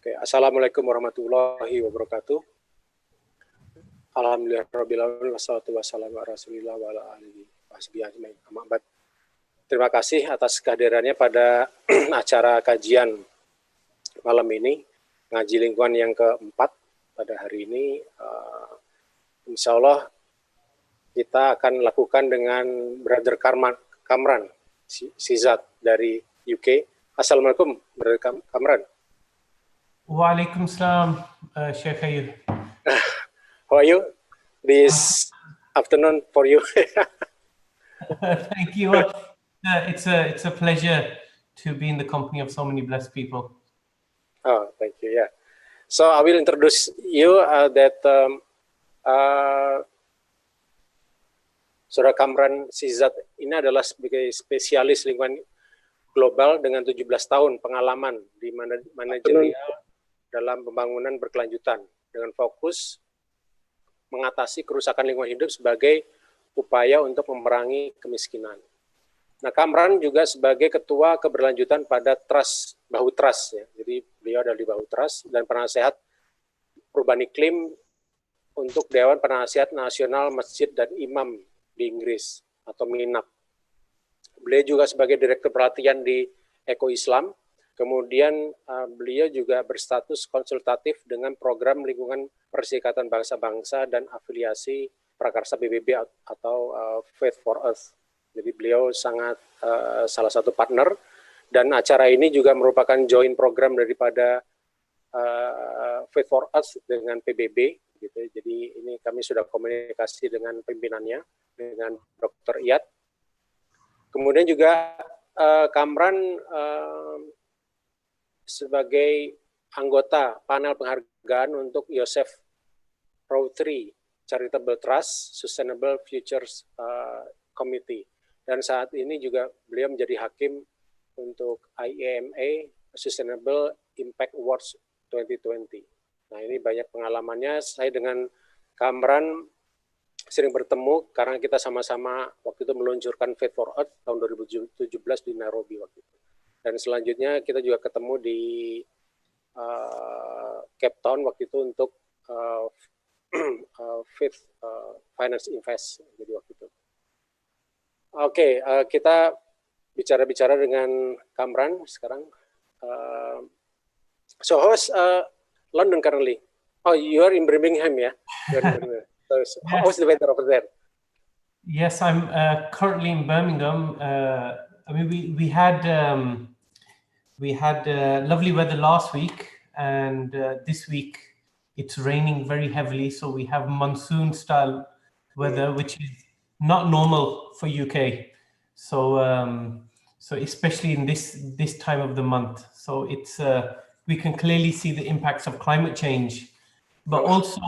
Oke, Assalamualaikum warahmatullahi wabarakatuh. Alhamdulillahirabbil alamin wassalatu wassalamu ala rasulillah wa ala alihi washabihi ajmain. Amma ba'd. Terima kasih atas kehadirannya pada acara kajian malam ini, ngaji lingkungan yang keempat pada hari ini. Insya Allah kita akan lakukan dengan Brother Kamran, Shezad dari UK. Assalamualaikum, Brother Kamran. Waalaikumsalam, Sheikh Ayub. How are you this afternoon for you? Thank you. It's a pleasure to be in the company of so many blessed people. Oh, thank you. Yeah. So I will introduce you Saudara Kamran Shezad ini adalah sebagai spesialis lingkungan global dengan 17 tahun pengalaman di manajerial dalam pembangunan berkelanjutan dengan fokus mengatasi kerusakan lingkungan hidup sebagai upaya untuk memerangi kemiskinan. Nah, Kamran juga sebagai ketua keberlanjutan pada Trust, Bahu Trust, ya. Jadi beliau ada di Bahu Trust dan penasehat perubahan iklim untuk Dewan Penasihat Nasional Masjid dan Imam di Inggris atau MIEMA. Beliau juga sebagai direktur pelatihan di Eko Islam. Kemudian beliau juga berstatus konsultatif dengan program lingkungan Perserikatan Bangsa-Bangsa dan afiliasi prakarsa PBB atau Faith for Earth. Jadi beliau sangat salah satu partner, dan acara ini juga merupakan joint program daripada Faith for Earth dengan PBB. Gitu. Jadi ini kami sudah komunikasi dengan pimpinannya, dengan Dr. Iyad. Kemudian juga Kamran sebagai anggota panel penghargaan untuk Yosef Rothery Charitable Trust Sustainable Futures Committee, dan saat ini juga beliau menjadi hakim untuk IEMA Sustainable Impact Awards 2020. Nah, ini banyak pengalamannya. Saya dengan Kamran sering bertemu karena kita sama-sama waktu itu meluncurkan Faith for Earth tahun 2017 di Nairobi waktu itu. Dan selanjutnya kita juga ketemu di Cape Town waktu itu untuk Faith Finance Invest. Jadi waktu itu. Oke, kita bicara-bicara dengan Kamran sekarang. So how's London currently? Oh, you are in Birmingham, yeah? So how's the weather over there? Yes, I'm currently in Birmingham. I mean, we had lovely weather last week, and this week it's raining very heavily. So we have monsoon-style weather, which is not normal for UK. So so especially in this time of the month. So it's we can clearly see the impacts of climate change, but also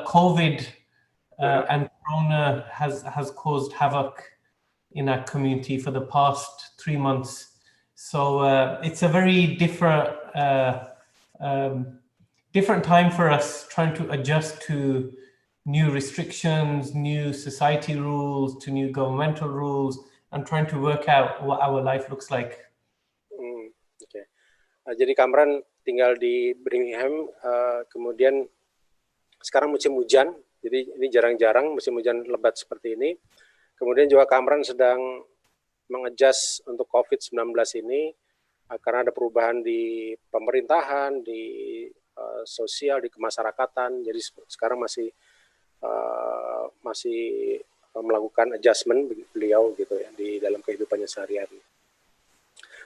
COVID and Corona has caused havoc in our community for the past 3 months. So it's a very different time for us trying to adjust to new restrictions, new society rules, to new governmental rules, and trying to work out what our life looks like. Okay. Jadi Kamran tinggal di Birmingham, kemudian sekarang musim hujan, jadi ini jarang-jarang musim hujan lebat seperti ini. Kemudian juga Kamran sedang mengadjust untuk COVID-19 ini karena ada perubahan di pemerintahan, di sosial, di kemasyarakatan. Jadi sekarang masih melakukan adjustment beliau gitu ya di dalam kehidupannya sehari-hari.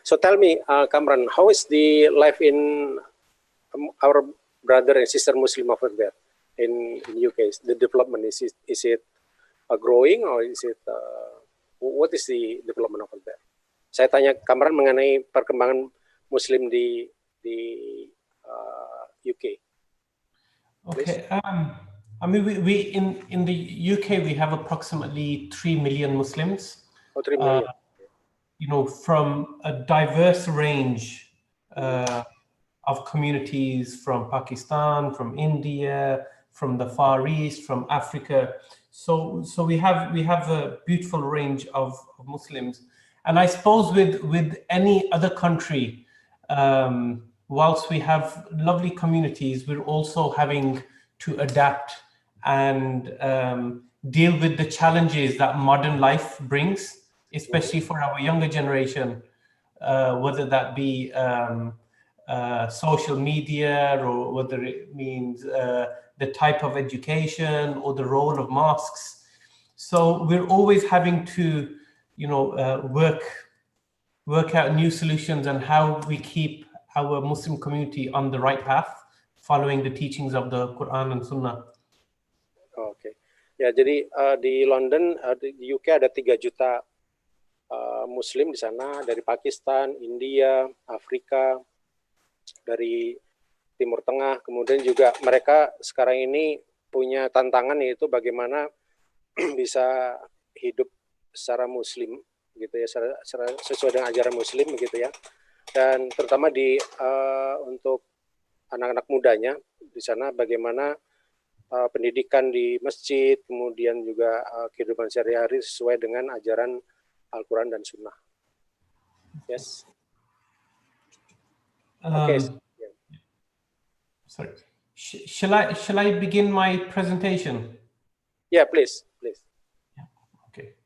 So tell me, Kamran, how is the life in our brother and sister Muslim over there in UK? The development is it growing or is it what is the development over there? Saya tanya Kamran mengenai perkembangan Muslim di UK. Okay. I mean, we in the UK we have approximately 3 million Muslims. Oh, 3 million. You know, from a diverse range of communities, from Pakistan, from India, from the Far East, from Africa. So we have a beautiful range of Muslims, and I suppose with any other country, whilst we have lovely communities, we're also having to adapt and deal with the challenges that modern life brings, especially for our younger generation, whether that be social media, or whether it means the type of education or the role of mosques. So we're always having to, work out new solutions and how we keep our Muslim community on the right path, following the teachings of the Quran and Sunnah. Oke. Ya, jadi di London, di UK ada 3 juta Muslim di sana, dari Pakistan, India, Afrika, dari Timur Tengah. Kemudian juga mereka sekarang ini punya tantangan, yaitu bagaimana bisa hidup secara Muslim, gitu ya, sesuai dengan ajaran Muslim, begitu ya. Dan terutama untuk anak-anak mudanya di sana, bagaimana pendidikan di masjid, kemudian juga kehidupan sehari-hari sesuai dengan ajaran Al-Quran dan Sunnah. Yes. Okay. Sorry. Shall I begin my presentation? Yeah, please. Okay.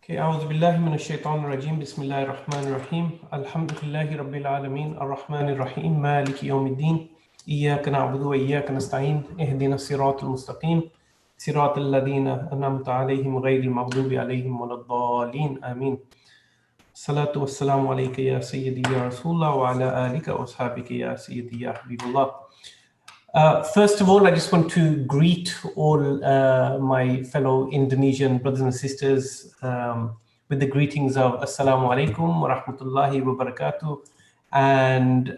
أعوذ بالله من الشيطان الرجيم بسم الله الرحمن الرحيم الحمد لله رب العالمين الرحمن الرحيم مالك يوم الدين إياك نعبد وإياك نستعين اهدنا الصراط المستقيم صراط الذين أنعمت عليهم غير المغضوب عليهم ولا الضالين آمين الصلاة والسلام عليك يا سيدي يا رسول الله وعلى آلك وأصحابك يا سيدي يا حبيب الله. First of all, I just want to greet all my fellow Indonesian brothers and sisters with the greetings of Assalamu alaikum wa rahmatullahi wa barakatuh. And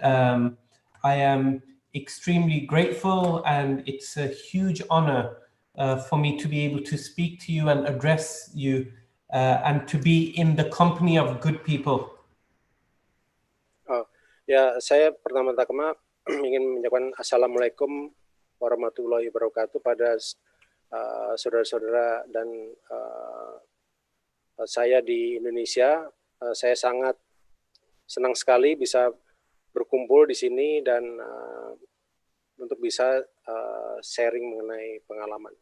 I am extremely grateful, and it's a huge honor for me to be able to speak to you and address you and to be in the company of good people. Ya, saya pertama-tama ingin mengucapkan Assalamualaikum warahmatullahi wabarakatuh pada saudara-saudara dan saya di Indonesia. Saya sangat senang sekali bisa berkumpul di sini dan untuk bisa sharing mengenai pengalaman.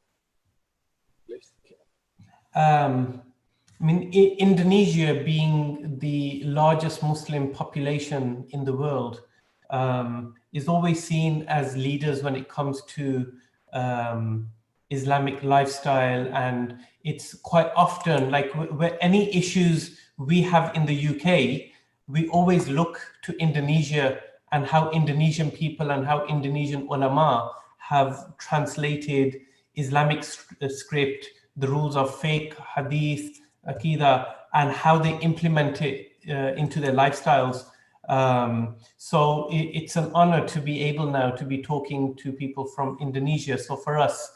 Indonesia being the largest Muslim population in the world is always seen as leaders when it comes to Islamic lifestyle, and it's quite often like where any issues we have in the UK, we always look to Indonesia and how Indonesian people and how Indonesian ulama have translated Islamic script, the rules of fiqh, hadith, aqidah, and how they implement it into their lifestyles. So it's an honor to be able now to be talking to people from Indonesia. So for us,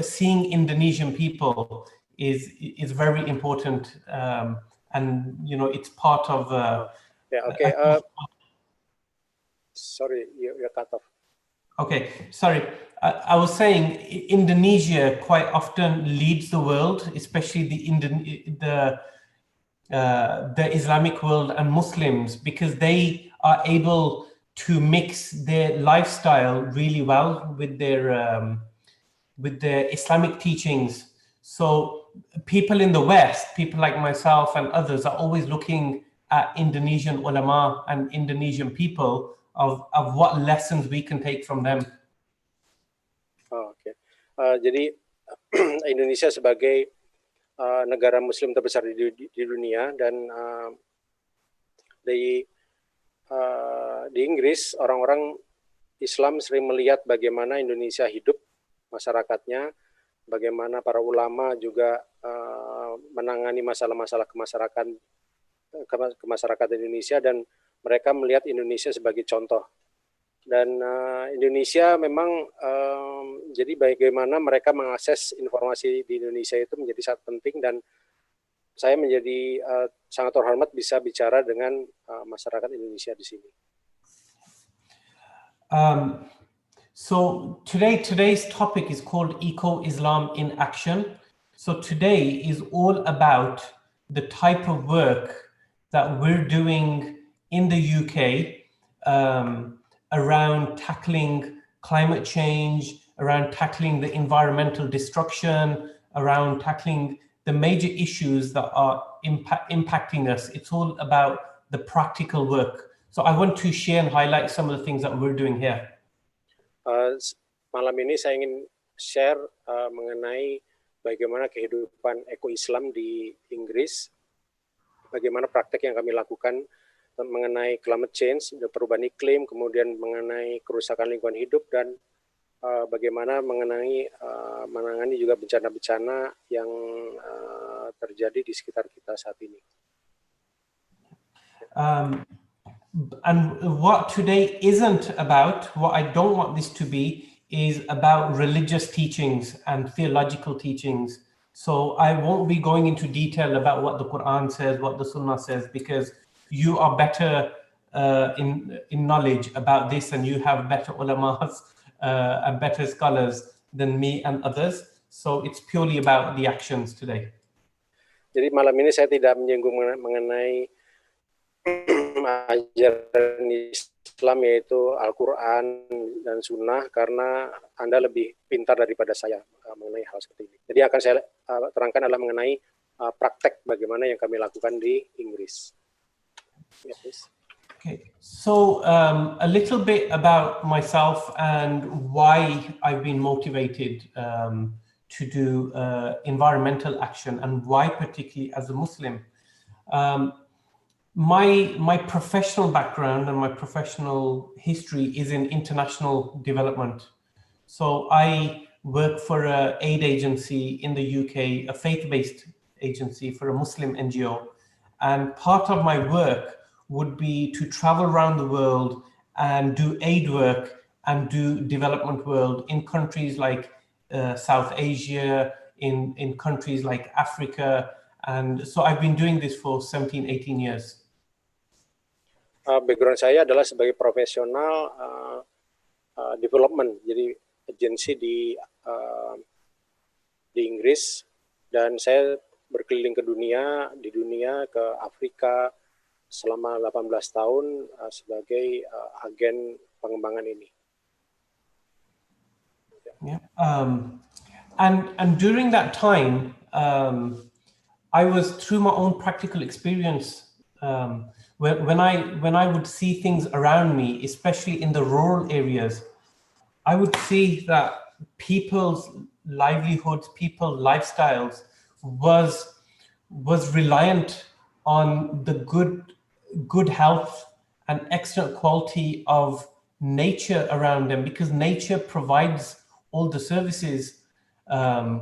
seeing Indonesian people is very important, and it's part of. Yeah. Okay. Sorry, you're cut off. Okay, sorry. I was saying Indonesia quite often leads the world, especially the Islamic world and Muslims, because they are able to mix their lifestyle really well with their Islamic teachings. So people in the West, people like myself and others, are always looking at Indonesian ulama and Indonesian people of what lessons we can take from them. Oke. Jadi Indonesia sebagai negara Muslim terbesar di dunia, dan di Inggris orang-orang Islam sering melihat bagaimana Indonesia hidup masyarakatnya, bagaimana para ulama juga menangani masalah-masalah kemasyarakatan Indonesia, dan mereka melihat Indonesia sebagai contoh. Dan Indonesia memang jadi bagaimana mereka mengakses informasi di Indonesia itu menjadi sangat penting, dan saya menjadi sangat terhormat bisa bicara dengan masyarakat Indonesia di sini. So today's topic is called Eco-Islam in Action. So today is all about the type of work that we're doing in the UK around tackling climate change, around tackling the environmental destruction, around tackling the major issues that are impacting us. It's all about the practical work. So I want to share and highlight some of the things that we're doing here. Malam ini saya ingin share mengenai bagaimana kehidupan eko-Islam di Inggris, bagaimana praktek yang kami lakukan mengenai climate change, perubahan iklim, kemudian mengenai kerusakan lingkungan hidup, dan bagaimana menangani juga bencana-bencana yang terjadi di sekitar kita saat ini. And what today isn't about, what I don't want this to be, is about religious teachings and theological teachings. So I won't be going into detail about what the Quran says, what the Sunnah says, because you are better in knowledge about this, and you have better ulamas and better scholars than me and others. So it's purely about the actions today. Jadi malam ini saya tidak menyinggung mengenai ajaran Islam, yaitu Al-Quran dan Sunnah, karena Anda lebih pintar daripada saya mengenai hal seperti ini. Jadi akan saya terangkan adalah mengenai praktek bagaimana yang kami lakukan di Inggris. Yeah, please. Okay, so a little bit about myself and why I've been motivated to do environmental action, and why particularly as a Muslim. My professional background and my professional history is in international development. So I work for an aid agency in the UK, a faith-based agency for a Muslim NGO. And part of my work would be to travel around the world and do aid work and do development work in countries like South Asia, in countries like Africa. And so I've been doing this for 17, 18 years. Background saya adalah sebagai profesional development, jadi agensi di Inggris, dan saya berkeliling ke dunia, ke Afrika selama 18 tahun sebagai agen pengembangan ini. Yeah. And during that time, I was, through my own practical experience, when I would see things around me, especially in the rural areas, I would see that people's livelihoods, people's lifestyles was reliant on the good health and excellent quality of nature around them, because nature provides all the services,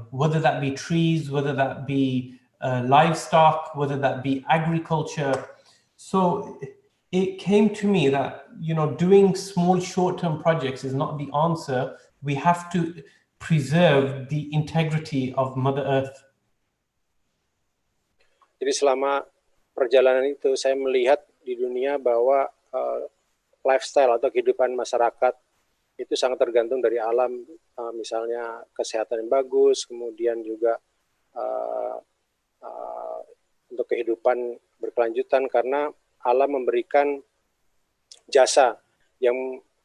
whether that be trees, whether that be livestock, whether that be agriculture. So it came to me that, doing small short-term projects is not the answer. We have to preserve the integrity of Mother Earth. Jadi selama perjalanan itu saya melihat di dunia bahwa lifestyle atau kehidupan masyarakat itu sangat tergantung dari alam, misalnya kesehatan yang bagus, kemudian juga untuk kehidupan berkelanjutan, karena alam memberikan jasa yang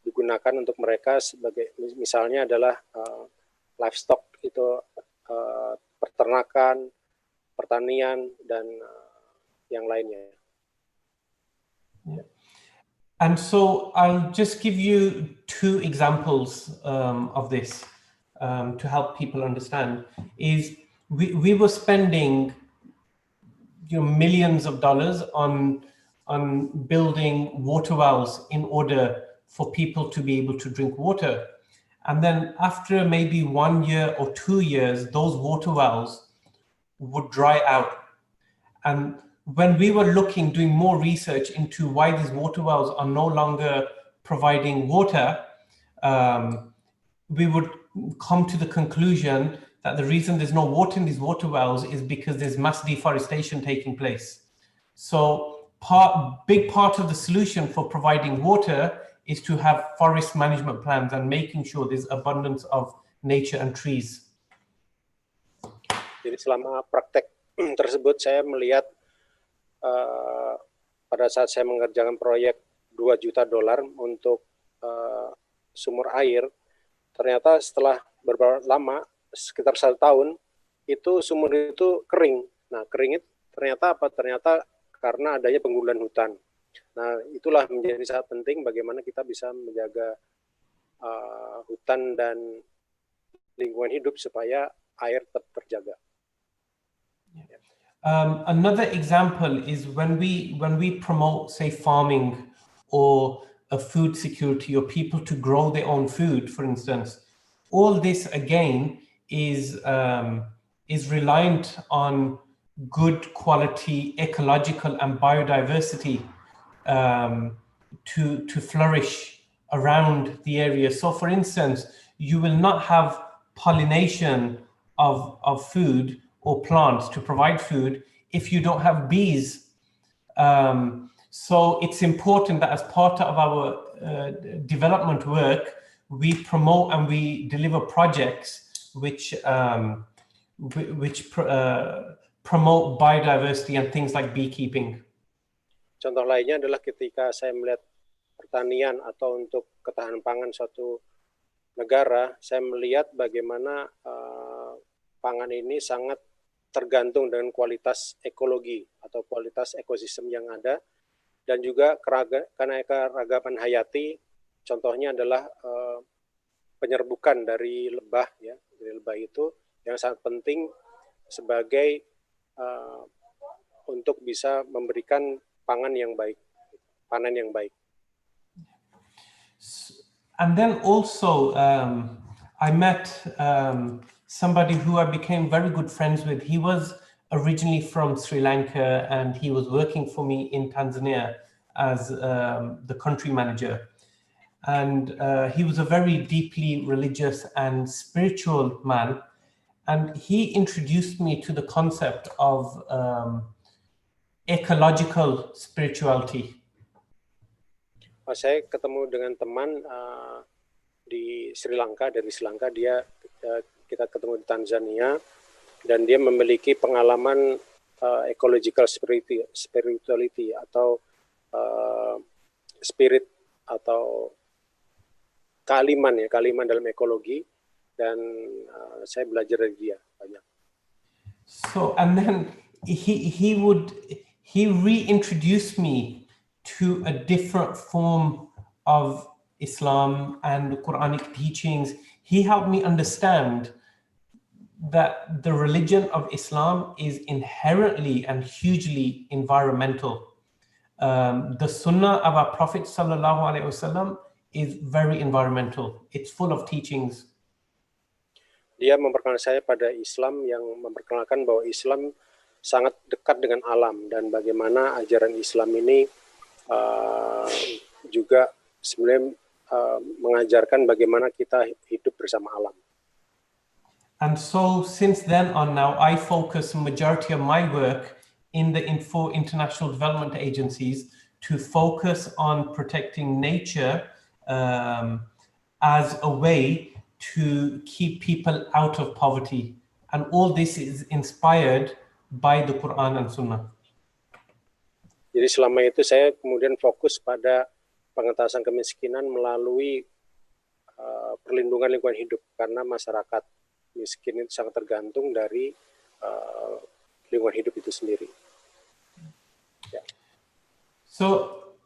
digunakan untuk mereka, sebagai misalnya adalah livestock, itu peternakan, pertanian, dan yang lainnya. Yeah. And so I'll just give you two examples of this to help people understand. Is we were spending millions of dollars on building water wells in order for people to be able to drink water. And then after maybe 1 year or 2 years, those water wells would dry out. And when we were doing more research into why these water wells are no longer providing water, we would come to the conclusion that the reason there's no water in these water wells is because there's mass deforestation taking place. So big part of the solution for providing water is to have forest management plans and making sure there's abundance of nature and trees. Jadi selama praktek tersebut saya melihat pada saat saya mengerjakan proyek $2 juta untuk sumur air, ternyata setelah beberapa lama, sekitar 1 tahun, itu sumur itu kering. Nah, kering itu ternyata apa? Ternyata karena adanya penggundulan hutan. Nah, itulah menjadi sangat penting bagaimana kita bisa menjaga hutan dan lingkungan hidup supaya air tetap terjaga. Another example is when we promote, say, farming or a food security, or people to grow their own food, for instance. All this again is reliant on good quality ecological and biodiversity to flourish around the area. So, for instance, you will not have pollination of food or plants to provide food if you don't have bees. So it's important that as part of our development work, we promote and we deliver projects which promote biodiversity and things like beekeeping. Contoh lainnya adalah ketika saya melihat pertanian atau untuk ketahanan pangan suatu negara, saya melihat bagaimana pangan ini sangat tergantung dengan kualitas ekologi atau kualitas ekosistem yang ada, dan juga keanekaragaman hayati. Contohnya adalah penyerbukan dari lebah, ya, dari lebah itu yang sangat penting sebagai untuk bisa memberikan pangan yang baik, panen yang baik. And then also I met somebody who I became very good friends with. He was originally from Sri Lanka and he was working for me in Tanzania as the country manager. And he was a very deeply religious and spiritual man. And he introduced me to the concept of ecological spirituality. Saya ketemu dengan teman di Sri Lanka, dari Sri Lanka. Kita ketemu di Tanzania, dan dia memiliki pengalaman ecological spirituality atau spirit atau kealiman dalam ekologi, dan saya belajar dari dia banyak. So, and then he reintroduced me to a different form of Islam and Quranic teachings. He helped me understand that the religion of Islam is inherently and hugely environmental. The Sunnah of our Prophet ﷺ is very environmental. It's full of teachings. Dia memperkenalkan saya pada Islam, yang memperkenalkan bahwa Islam sangat dekat dengan alam, dan bagaimana ajaran Islam ini juga sebenarnya mengajarkan bagaimana kita hidup bersama alam. And so since then on now, I focus majority of my work in the international development agencies to focus on protecting nature as a way to keep people out of poverty. And all this is inspired by the Quran and Sunnah. Jadi selama itu saya kemudian fokus pada pengentasan kemiskinan melalui perlindungan lingkungan hidup, karena masyarakat miskin itu sangat tergantung dari lingkungan hidup itu sendiri. Yeah. So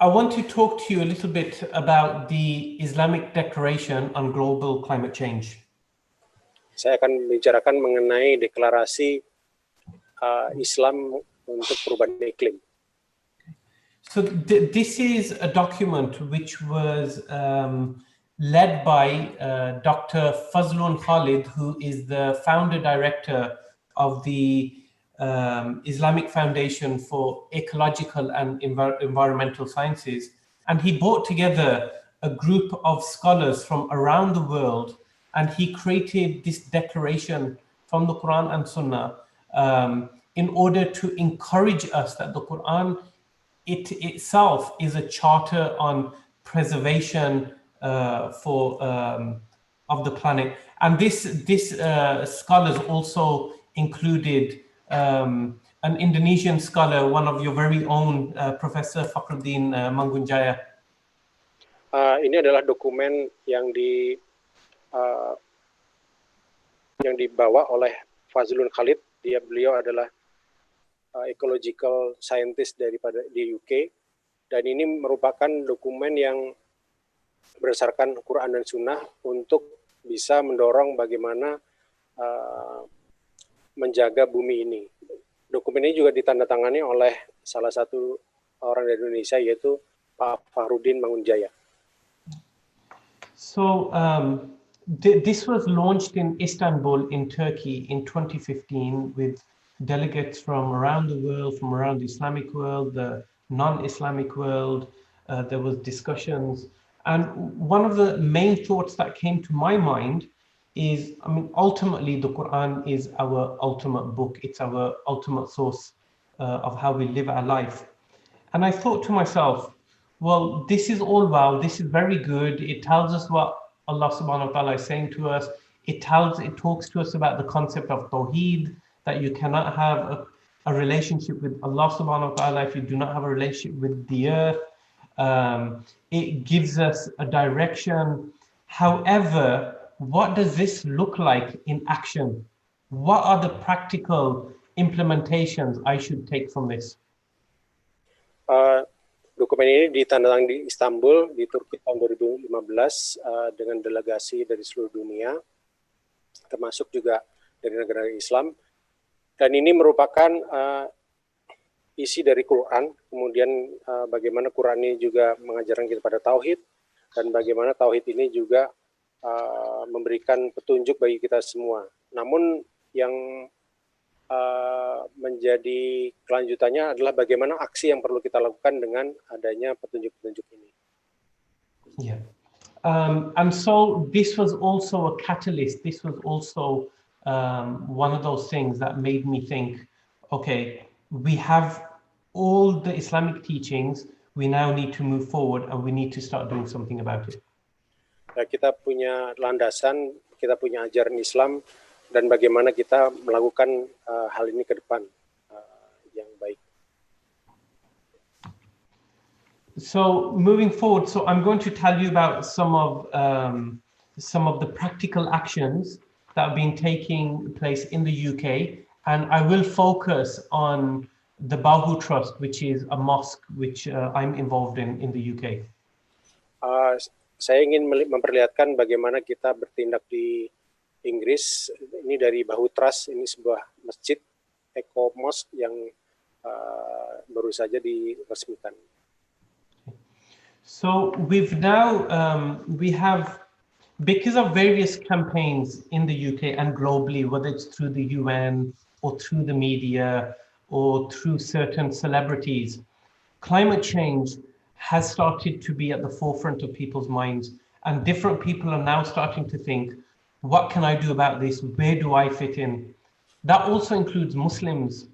I want to talk to you a little bit about the Islamic Declaration on Global Climate Change. Saya akan membicarakan mengenai deklarasi Islam untuk perubahan iklim. So this is a document which was led by Dr. Fazlun Khalid, who is the founder director of the Islamic Foundation for Ecological and Environmental Sciences. And he brought together a group of scholars from around the world, and he created this declaration from the Quran and Sunnah in order to encourage us that the Quran itself is a charter on preservation of the planet. And this scholars also included an Indonesian scholar, one of your very own, Professor Fakhruddin Mangunjaya. Ini adalah dokumen yang dibawa oleh Fazlun Khalid. Beliau adalah ecological scientist di UK, dan ini merupakan dokumen yang berdasarkan Quran dan Sunnah untuk bisa mendorong bagaimana menjaga bumi ini. Dokumen ini juga ditandatangani oleh salah satu orang dari Indonesia, yaitu Pak Fakhruddin Mangunjaya. So this was launched in Istanbul in Turkey in 2015 with delegates from around the world, from around the Islamic world, the non-Islamic world. There was discussions. And one of the main thoughts that came to my mind is, I mean, ultimately the Quran is our ultimate book. It's our ultimate source of how we live our life. And I thought to myself, well, this is all wow, this is very good. It tells us what Allah subhanahu wa ta'ala is saying to us. It talks to us about the concept of Tawheed, that you cannot have a relationship with Allah subhanahu wa ta'ala if you do not have a relationship with the earth. It gives us a direction. However, what does this look like in action? What are the practical implementations I should take from this? Dokumen ini ditandatangani di Istanbul, di Turki tahun 2015 dengan delegasi dari seluruh dunia, termasuk juga dari negara Islam. Dan ini merupakan isi dari Quran, kemudian bagaimana Quran ini juga mengajarkan kita pada tauhid, dan bagaimana tauhid ini juga memberikan petunjuk bagi kita semua. Namun yang menjadi kelanjutannya adalah bagaimana aksi yang perlu kita lakukan dengan adanya petunjuk-petunjuk ini. Yeah. And so this was also a catalyst. This was also one of those things that made me think, okay, we have all the Islamic teachings, we now need to move forward and we need to start doing something about it. Ya, kita punya landasan, kita punya ajaran Islam, dan bagaimana kita melakukan hal ini ke depan yang baik. So moving forward, so I'm going to tell you about some of the practical actions that have been taking place in the UK, and I will focus on the Babu Trust, which is a mosque which I'm involved in the UK. Saya ingin memperlihatkan bagaimana kita bertindak di Inggris. Ini dari Bahu Trust, ini sebuah masjid eco mosque yang baru saja diresmikan. So we've now we have, because of various campaigns in the UK and globally, whether it's through the UN or through the media or through certain celebrities, climate change has started to be at the forefront of people's minds, and different people are now starting to think, what can I do about this? Where do I fit in? That also includes Muslims.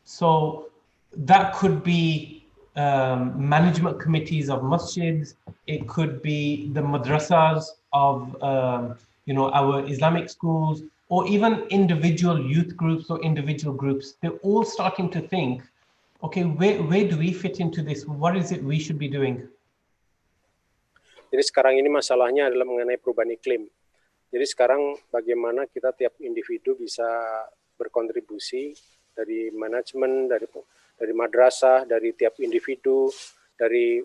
So that could be management committees of masjids. It could be the madrasas of our Islamic schools, or even individual youth groups or individual groups. They're all starting to think, okay, where do we fit into this? What is it we should be doing? Jadi sekarang ini masalahnya adalah mengenai perubahan iklim. Jadi sekarang bagaimana kita tiap individu bisa berkontribusi dari manajemen, dari madrasah, dari tiap individu, dari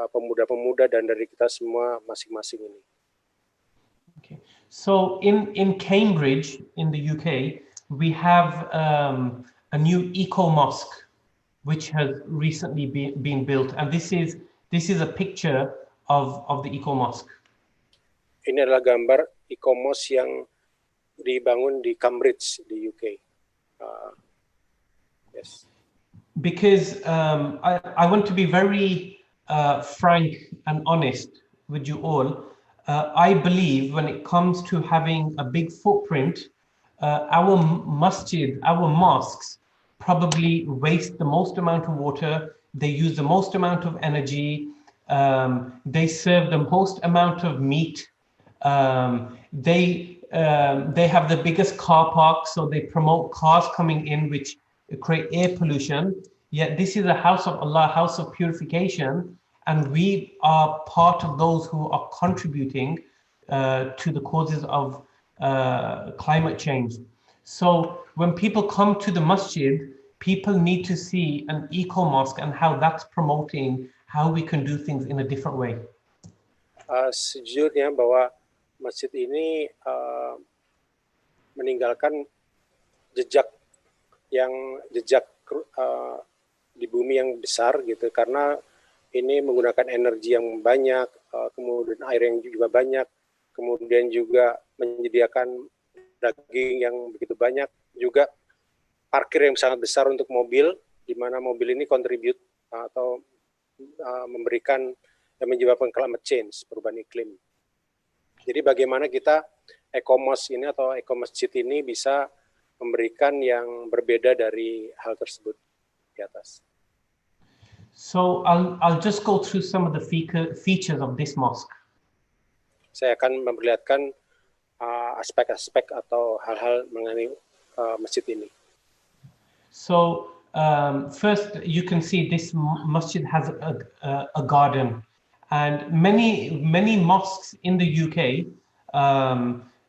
pemuda-pemuda, dan dari kita semua masing-masing ini. Okay. So in Cambridge, in the UK, we have a new eco mosque, which has recently been built, and this is a picture of the eco mosque. Ini adalah gambar eco mosque yang dibangun di Cambridge di UK. Yes. Because I want to be very frank and honest with you all. I believe when it comes to having a big footprint, our masjid, our mosques probably waste the most amount of water. They use the most amount of energy. They serve the most amount of meat. They have the biggest car park, so they promote cars coming in, which create air pollution. Yet this is a house of Allah, house of purification, and we are part of those who are contributing to the causes of climate change. So when people come to the masjid, people need to see an eco-mosque and how that's promoting how we can do things in a different way. Sejujurnya bahwa masjid ini meninggalkan jejak di bumi yang besar gitu, karena ini menggunakan energi yang banyak, kemudian air yang juga banyak, kemudian juga menyediakan daging yang begitu banyak, juga parkir yang sangat besar untuk mobil, di mana mobil ini kontribut atau memberikan yang menyebabkan climate change, perubahan iklim. Jadi bagaimana kita eco-mosque ini atau eco-masjid ini bisa memberikan yang berbeda dari hal tersebut di atas. So I'll just go through some of the features of this mosque. Saya akan memperlihatkan aspek-aspek atau hal-hal mengenai masjid ini. So first, you can see this masjid has a garden, and many mosques in the UK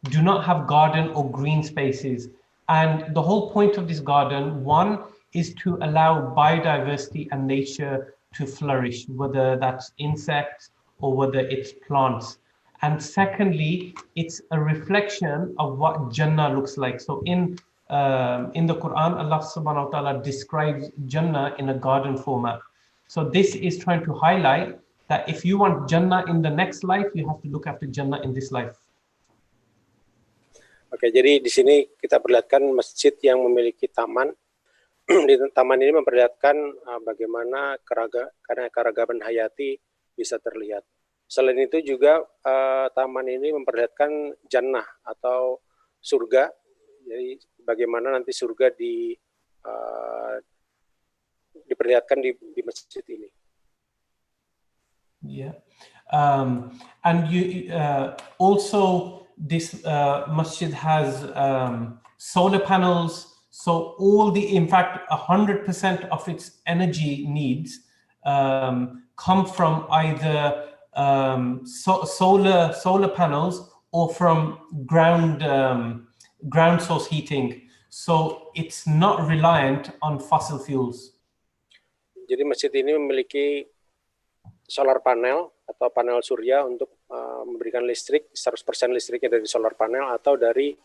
do not have garden or green spaces. And the whole point of this garden, one, is to allow biodiversity and nature to flourish, whether that's insects or whether it's plants. And secondly, it's a reflection of what Jannah looks like. So in the Quran, Allah subhanahu wa ta'ala describes Jannah in a garden format. So this is trying to highlight that if you want Jannah in the next life, you have to look after Jannah in this life. Oke, jadi di sini kita perlihatkan masjid yang memiliki taman. Di taman ini memperlihatkan bagaimana keragaman hayati bisa terlihat. Selain itu juga taman ini memperlihatkan jannah atau surga. Jadi bagaimana nanti surga diperlihatkan di masjid ini. Yeah, and you also this masjid has solar panels. So in fact, 100% of its energy needs come from either solar panels or from ground source heating. So it's not reliant on fossil fuels. Jadi masjid ini memiliki solar panel atau panel surya untuk memberikan listrik, 100% listriknya dari solar panel atau dari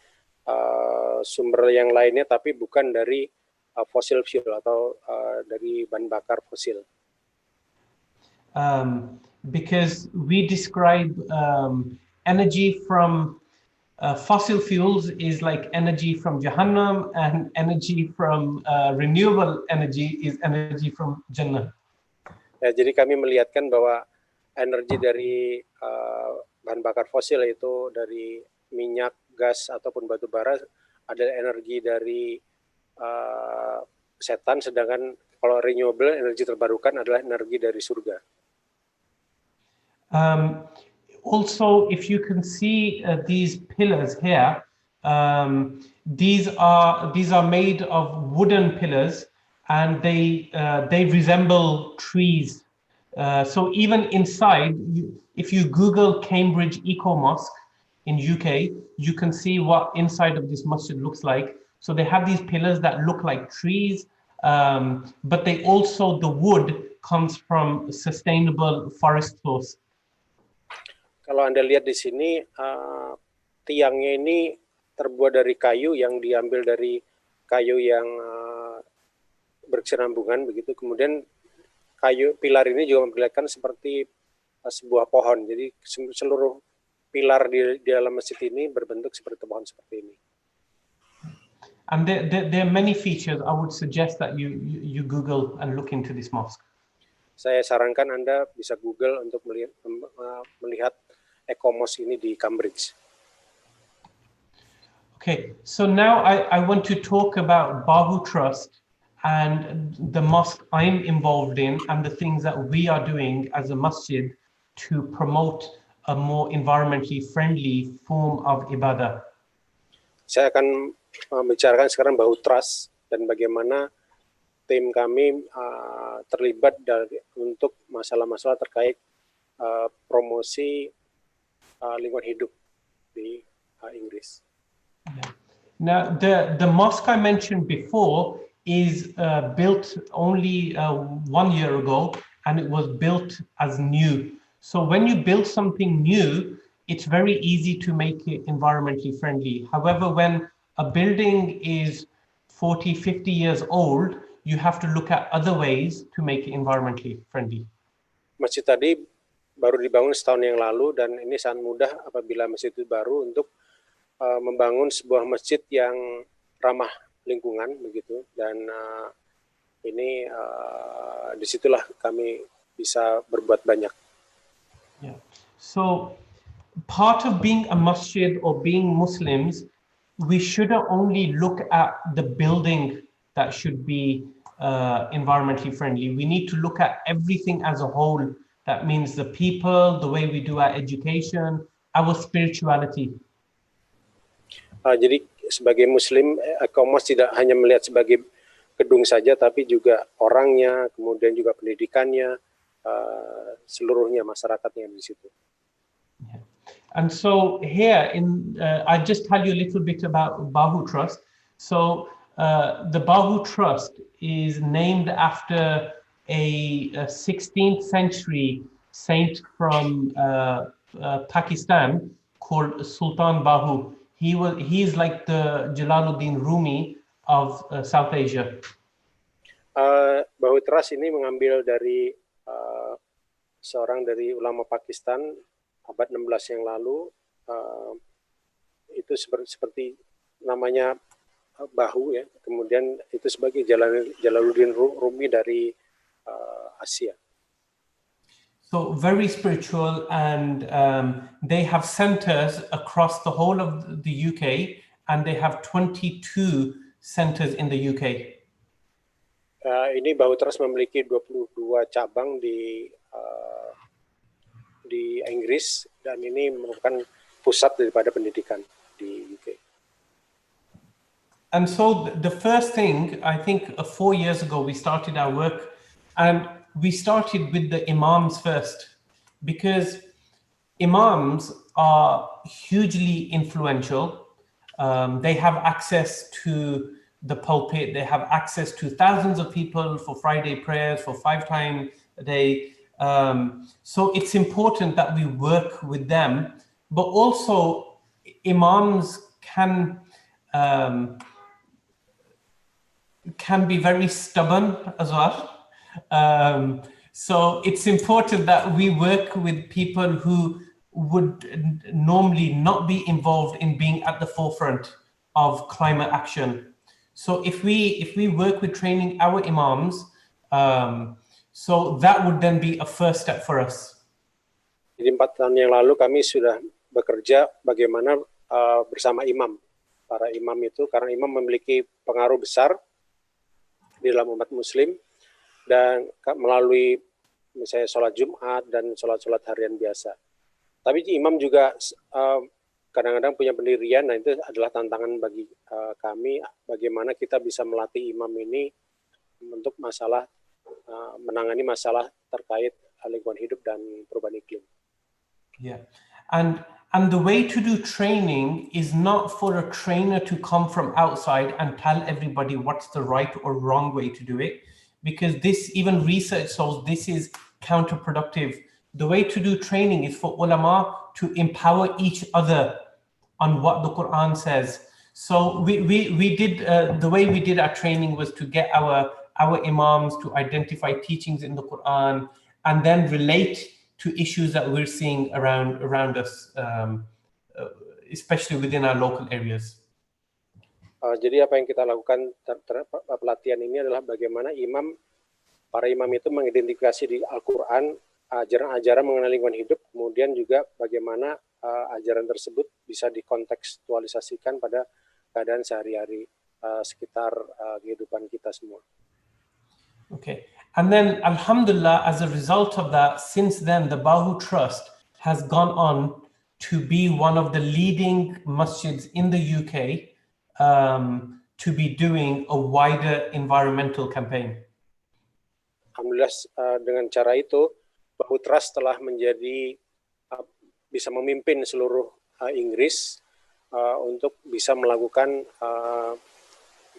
sumber yang lainnya, tapi bukan dari fossil fuel atau dari bahan bakar fosil. Because we describe energy from fossil fuels is like energy from Jahannam, and energy from renewable energy is energy from Jannah. Ya, jadi kami melihatkan bahwa energi dari bahan bakar fosil, yaitu dari minyak, gas, ataupun batu bara, adalah energi dari setan, sedangkan kalau renewable, energi terbarukan adalah energi dari surga. Also, if you can see these pillars here, these are made of wooden pillars, and they resemble trees. So even inside, if you Google Cambridge Eco Mosque in UK, you can see what inside of this masjid looks like. So they have these pillars that look like trees, but the wood comes from sustainable forest source. Kalau Anda lihat di sini, tiangnya ini terbuat dari kayu yang diambil dari kayu yang berkesinambungan begitu. Kemudian pilar ini juga memperlihatkan seperti sebuah pohon. Jadi seluruh pilar di dalam masjid ini berbentuk seperti pohon seperti ini. And there are many features. I would suggest that you Google and look into this mosque. Saya sarankan Anda bisa Google untuk melihat eco-mosque ini di Cambridge. Okay, so now I want to talk about Babu Trust and the mosque I'm involved in and the things that we are doing as a masjid to promote a more environmentally friendly form of ibadah. Saya akan membicarakan sekarang Bahu Trust dan bagaimana tim kami terlibat untuk masalah-masalah terkait promosi lingkungan hidup di Inggris. Now, the mosque I mentioned before is built only 1 year ago, and it was built as new. So when you build something new, it's very easy to make it environmentally friendly. However, when a building is 40, 50 years old, you have to look at other ways to make it environmentally friendly. Masjid tadi baru dibangun setahun yang lalu, dan ini sangat mudah apabila masjid itu baru untuk membangun sebuah masjid yang ramah lingkungan begitu, dan ini disitulah kami bisa berbuat banyak. Yeah. So part of being a masjid or being Muslims, we shouldn't only look at the building that should be environmentally friendly. We need to look at everything as a whole. That means the people, the way we do our education, our spirituality. Jadi sebagai Muslim, Komos tidak hanya melihat sebagai gedung saja, tapi juga orangnya, kemudian juga pendidikannya, seluruhnya masyarakatnya di situ. Yeah. And so here, I just tell you a little bit about Babu Trust. So the Babu Trust is named after a 16th century saint from Pakistan called Sultan Bahu. He is like the Jalaluddin Rumi of South Asia. Bahu Trust ini mengambil dari seorang dari ulama Pakistan abad 16 yang lalu. Itu seperti namanya Bahu ya. Kemudian itu sebagai Jalaluddin Rumi dari Asia. So very spiritual, and they have centers across the whole of the UK, and they have 22 centers in the UK. Ini Bahu Trust memiliki 22 cabang di Inggris, dan ini merupakan pusat daripada pendidikan di UK. And so the first thing, I think 4 years ago, we started our work, and we started with the imams first, because imams are hugely influential. They have access to the pulpit, they have access to thousands of people for Friday prayers, for 5 times a day. So it's important that we work with them, but also imams can be very stubborn as well. So it's important that we work with people who would normally not be involved in being at the forefront of climate action. So if we work with training our imams, so that would then be a first step for us. Jadi 4 tahun yang lalu kami sudah bekerja bagaimana bersama imam. Para imam itu, karena imam memiliki pengaruh besar di dalam umat muslim, dan melalui misalnya sholat Jumat dan sholat-sholat harian biasa. Tapi imam juga kadang-kadang punya pendirian, nah itu adalah tantangan bagi kami, bagaimana kita bisa melatih imam ini untuk masalah menangani masalah terkait lingkungan hidup dan perubahan iklim. Yeah, and the way to do training is not for a trainer to come from outside and tell everybody what's the right or wrong way to do it, because this, even research shows, this is counterproductive. The way to do training is for ulama to empower each other on what the Quran says. So we did the way we did our training was to get our imams to identify teachings in the Quran and then relate to issues that we're seeing around us, especially within our local areas. Jadi apa yang kita lakukan pelatihan ini adalah bagaimana para imam itu mengidentifikasi di Al-Quran ajaran-ajaran mengenai lingkungan hidup, kemudian juga bagaimana ajaran tersebut bisa dikontekstualisasikan pada keadaan sehari-hari sekitar kehidupan kita semua. Okay. And then, alhamdulillah, as a result of that, since then, the Bahu Trust has gone on to be one of the leading masjids in the UK to be doing a wider environmental campaign. Alhamdulillah, dengan cara itu, Babu Trust telah menjadi bisa memimpin seluruh Inggris untuk bisa melakukan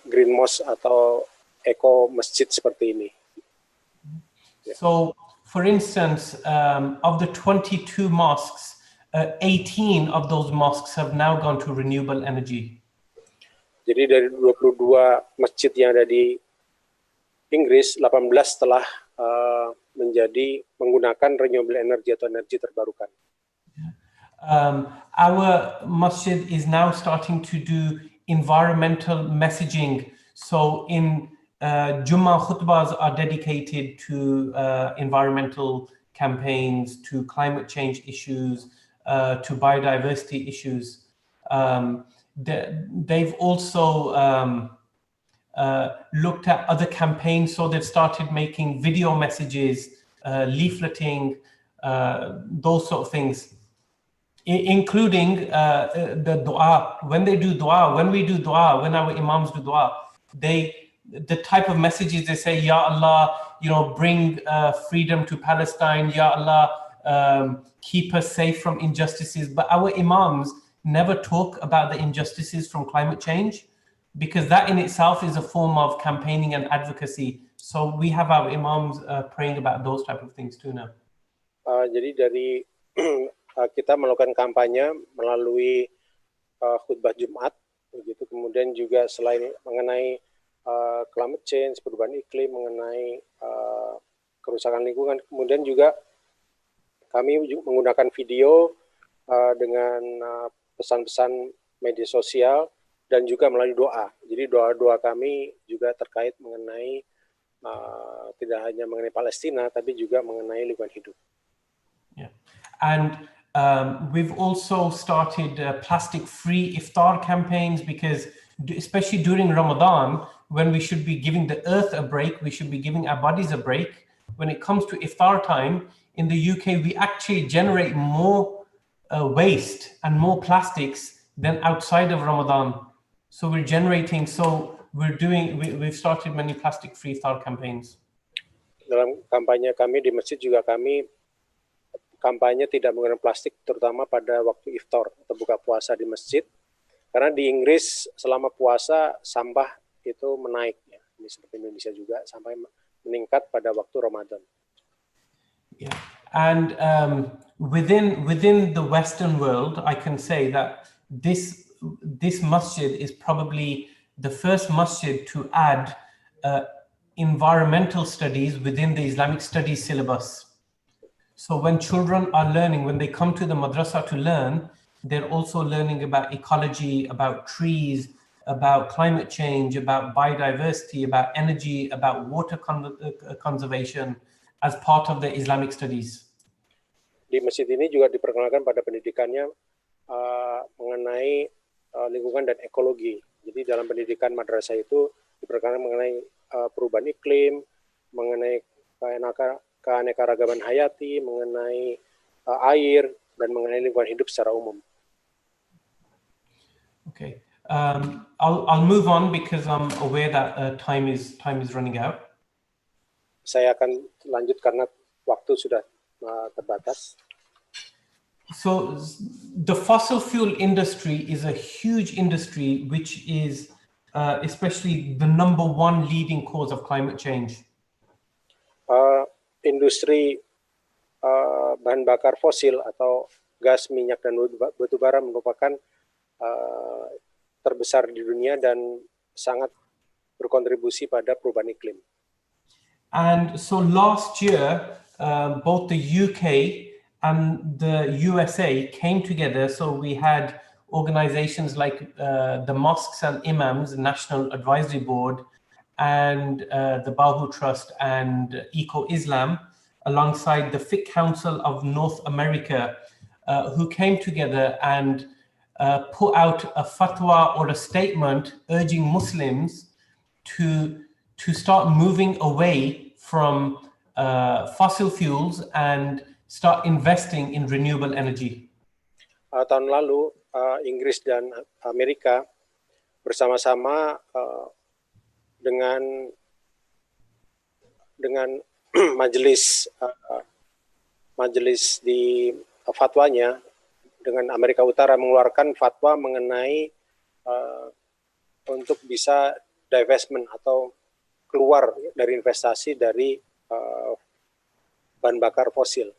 green mosque atau eco masjid seperti ini. So, for instance, of the 22 mosques, 18 of those mosques have now gone to renewable energy. Jadi dari 22 masjid yang ada di Inggris, 18 telah menjadi menggunakan renewable energy atau energi terbarukan. Our masjid is now starting to do environmental messaging. So in Jummah khutbahs are dedicated to environmental campaigns, to climate change issues, to biodiversity issues. They've also looked at other campaigns, so they've started making video messages, leafleting, those sort of things, including the dua. When they do dua, when we do dua, when our imams do dua, the type of messages they say, Ya Allah, bring freedom to Palestine, Ya Allah, keep us safe from injustices. But our imams never talk about the injustices from climate change, because that in itself is a form of campaigning and advocacy. So we have our imams praying about those type of things too now. Jadi dari kita melakukan kampanye melalui khutbah Jumat, begitu. Kemudian juga selain mengenai climate change, perubahan iklim, mengenai kerusakan lingkungan, kemudian juga kami menggunakan video dengan pesan-pesan media sosial dan juga melalui doa. Jadi doa-doa kami juga terkait mengenai tidak hanya mengenai Palestina, tapi juga mengenai lingkungan hidup. Yeah. And we've also started plastic-free iftar campaigns, because especially during Ramadan, when we should be giving the earth a break, we should be giving our bodies a break. When it comes to iftar time, in the UK, we actually generate more waste and more plastics than outside of Ramadan. So we've started many plastic-free iftar campaigns. Dalam kampanye kami di masjid juga kami kampanye tidak menggunakan plastik, terutama pada waktu iftar atau buka puasa di masjid. Karena di Inggris selama puasa sampah itu menaik, ya. Ini seperti Indonesia juga, sampai meningkat pada waktu Ramadan. Yeah. And within the Western world, I can say that this masjid is probably the first masjid to add environmental studies within the Islamic studies syllabus. So when children are learning, when they come to the madrasa to learn, they're also learning about ecology, about trees, about climate change, about biodiversity, about energy, about water conservation as part of the Islamic studies. Di masjid ini juga diperkenalkan pada pendidikannya mengenai lingkungan dan ekologi. Jadi dalam pendidikan madrasah itu diperkenalkan mengenai perubahan iklim, mengenai keanekaragaman hayati, mengenai air, dan mengenai lingkungan hidup secara umum. Okay, I'll move on because I'm aware that time is running out. Saya akan lanjut karena waktu sudah terbatas. So the fossil fuel industry is a huge industry, which is especially the #1 leading cause of climate change. Industri bahan bakar fosil atau gas, minyak, dan batu bara merupakan terbesar di dunia dan sangat berkontribusi pada perubahan iklim. And so last year, both the UK and the USA came together. So we had organizations like the Mosques and Imams National Advisory Board and the Babu Trust and Eco-Islam, alongside the Fiqh Council of North America, who came together and put out a fatwa or a statement urging Muslims to start moving away from fossil fuels and start investing in renewable energy. Tahun lalu Inggris dan Amerika bersama-sama dengan majelis di fatwanya dengan Amerika Utara mengeluarkan fatwa mengenai untuk bisa divestment atau keluar dari investasi dari bahan bakar fosil.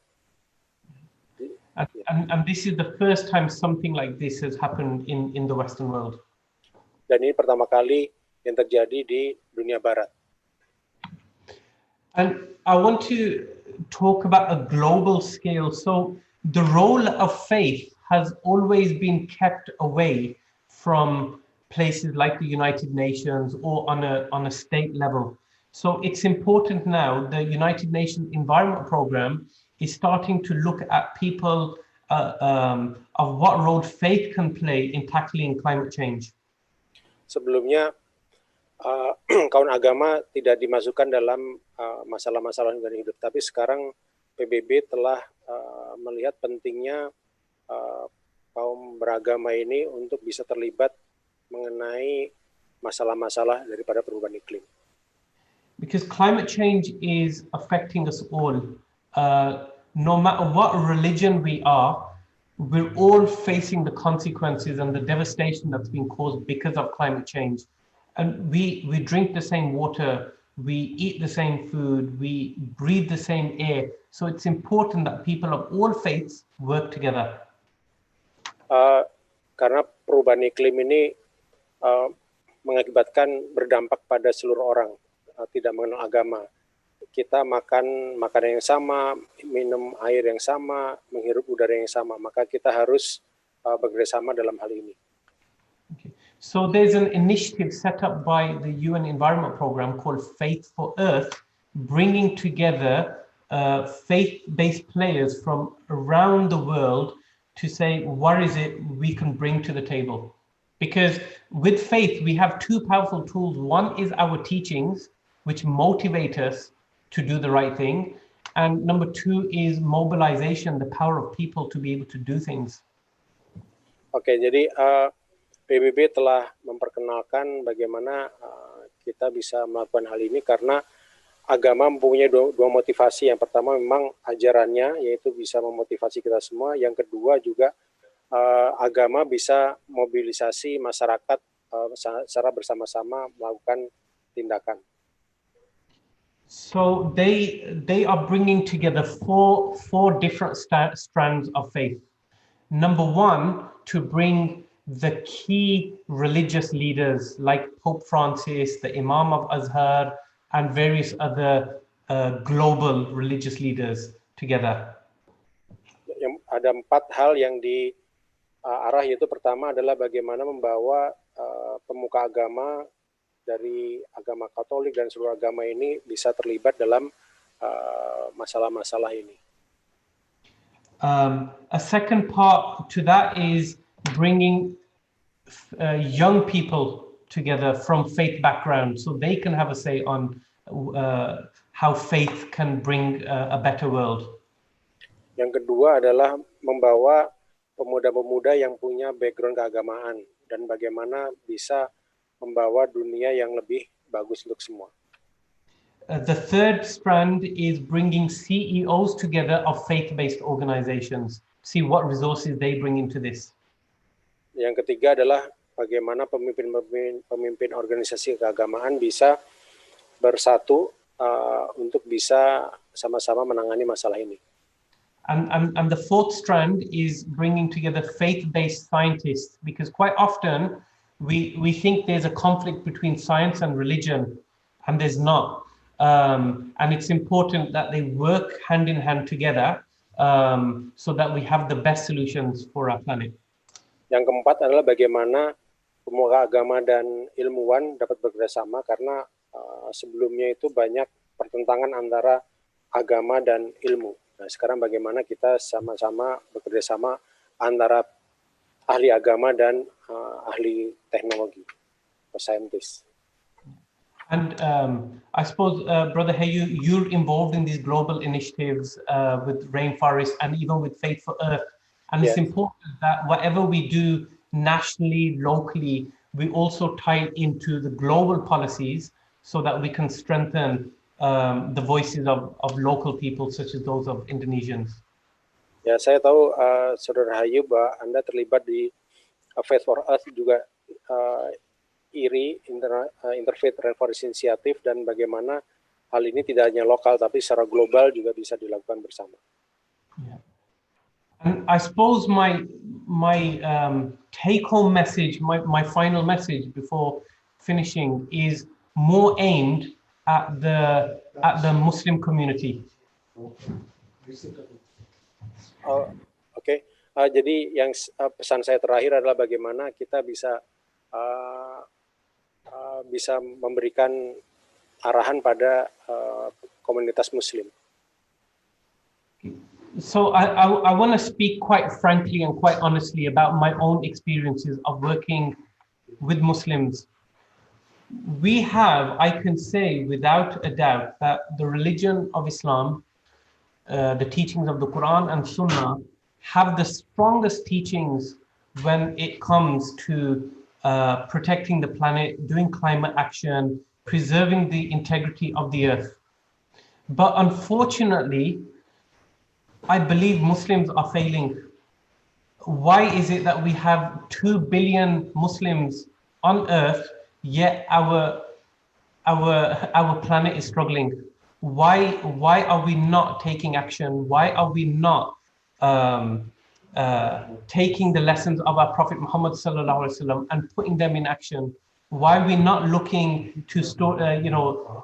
And this is the first time something like this has happened in the Western world. Dan ini pertama kali yang terjadi di dunia Barat. And I want to talk about a global scale. So the role of faith has always been kept away from places like the United Nations or on a state level. So it's important now, the United Nations Environment Programme is starting to look at people of what role faith can play in tackling climate change. Sebelumnya, kaum agama tidak dimasukkan dalam masalah-masalah lingkungan hidup, tapi sekarang PBB telah melihat pentingnya kaum beragama ini untuk bisa terlibat mengenai masalah-masalah daripada perubahan iklim. Because climate change is affecting us all. No matter what religion we are, we're all facing the consequences and the devastation that's been caused because of climate change. And we drink the same water, we eat the same food, we breathe the same air. So it's important that people of all faiths work together. Karena perubahan iklim ini mengakibatkan berdampak pada seluruh orang, tidak mengenal agama. Kita makan makanan yang sama, minum air yang sama, menghirup udara yang sama, maka kita harus bekerjasama dalam hal ini. Okay. So there's an initiative set up by the UN Environment Programme called Faith for Earth, bringing together faith-based players from around the world to say, what is it we can bring to the table? Because with faith, we have two powerful tools. One is our teachings, which motivate us to do the right thing. And number two is mobilization, the power of people to be able to do things. Oke, jadi PBB telah memperkenalkan bagaimana kita bisa melakukan hal ini karena agama mempunyai dua motivasi. Yang pertama memang ajarannya, yaitu bisa memotivasi kita semua. Yang kedua juga agama bisa mobilisasi masyarakat secara bersama-sama melakukan tindakan. So they are bringing together four different strands of faith. Number one, to bring the key religious leaders like Pope Francis, the Imam of Azhar, and various other global religious leaders together. Ada 4 hal yang diarah, yaitu pertama adalah bagaimana membawa pemuka agama dari agama Katolik dan seluruh agama ini bisa terlibat dalam masalah-masalah ini. A second part to that is bringing young people together from faith background so they can have a say on how faith can bring a better world. Yang kedua adalah membawa pemuda-pemuda yang punya background keagamaan dan bagaimana bisa membawa dunia yang lebih bagus untuk semua. The third strand is bringing CEOs together of faith-based organizations. See what resources they bring into this. Yang ketiga adalah bagaimana pemimpin organisasi keagamaan bisa bersatu untuk bisa sama-sama menangani masalah ini. And the fourth strand is bringing together faith-based scientists, because quite often we think there's a conflict between science and religion, and there's not. And it's important that they work hand in hand together so that we have the best solutions for our planet. Yang keempat adalah bagaimana pemuka agama dan ilmuwan dapat bekerjasama, karena sebelumnya itu banyak pertentangan antara agama dan ilmu. Nah, sekarang bagaimana kita sama-sama bekerjasama antara ahli agama dan ahli teknologi, atau scientist. And I suppose, Brother Hayu, you're involved in these global initiatives with Rainforest and even with Faith for Earth. And it's important that whatever we do nationally, locally, we also tie it into the global policies so that we can strengthen the voices of local people, such as those of Indonesians. Ya, saya tahu Saudara Hayu bahwa Anda terlibat di Faith for Earth juga IRI, Interfaith Rainforest Initiative, dan bagaimana hal ini tidak hanya lokal tapi secara global juga bisa dilakukan bersama. Yeah. And I suppose my take-home message, my final message before finishing is more aimed at the Muslim community. Oke. Jadi yang pesan saya terakhir adalah bagaimana kita bisa memberikan arahan pada komunitas Muslim. So I want to speak quite frankly and quite honestly about my own experiences of working with Muslims. We have, I can say without a doubt, that the religion of Islam, the teachings of the Quran and Sunnah, have the strongest teachings when it comes to protecting the planet, doing climate action, preserving the integrity of the earth. But unfortunately, I believe Muslims are failing. Why is it that we have 2 billion Muslims on earth, yet our planet is struggling? Why are we not taking action? Why are we not taking the lessons of our Prophet Muhammad sallallahu alaihi wasallam and putting them in action? Why are we not looking to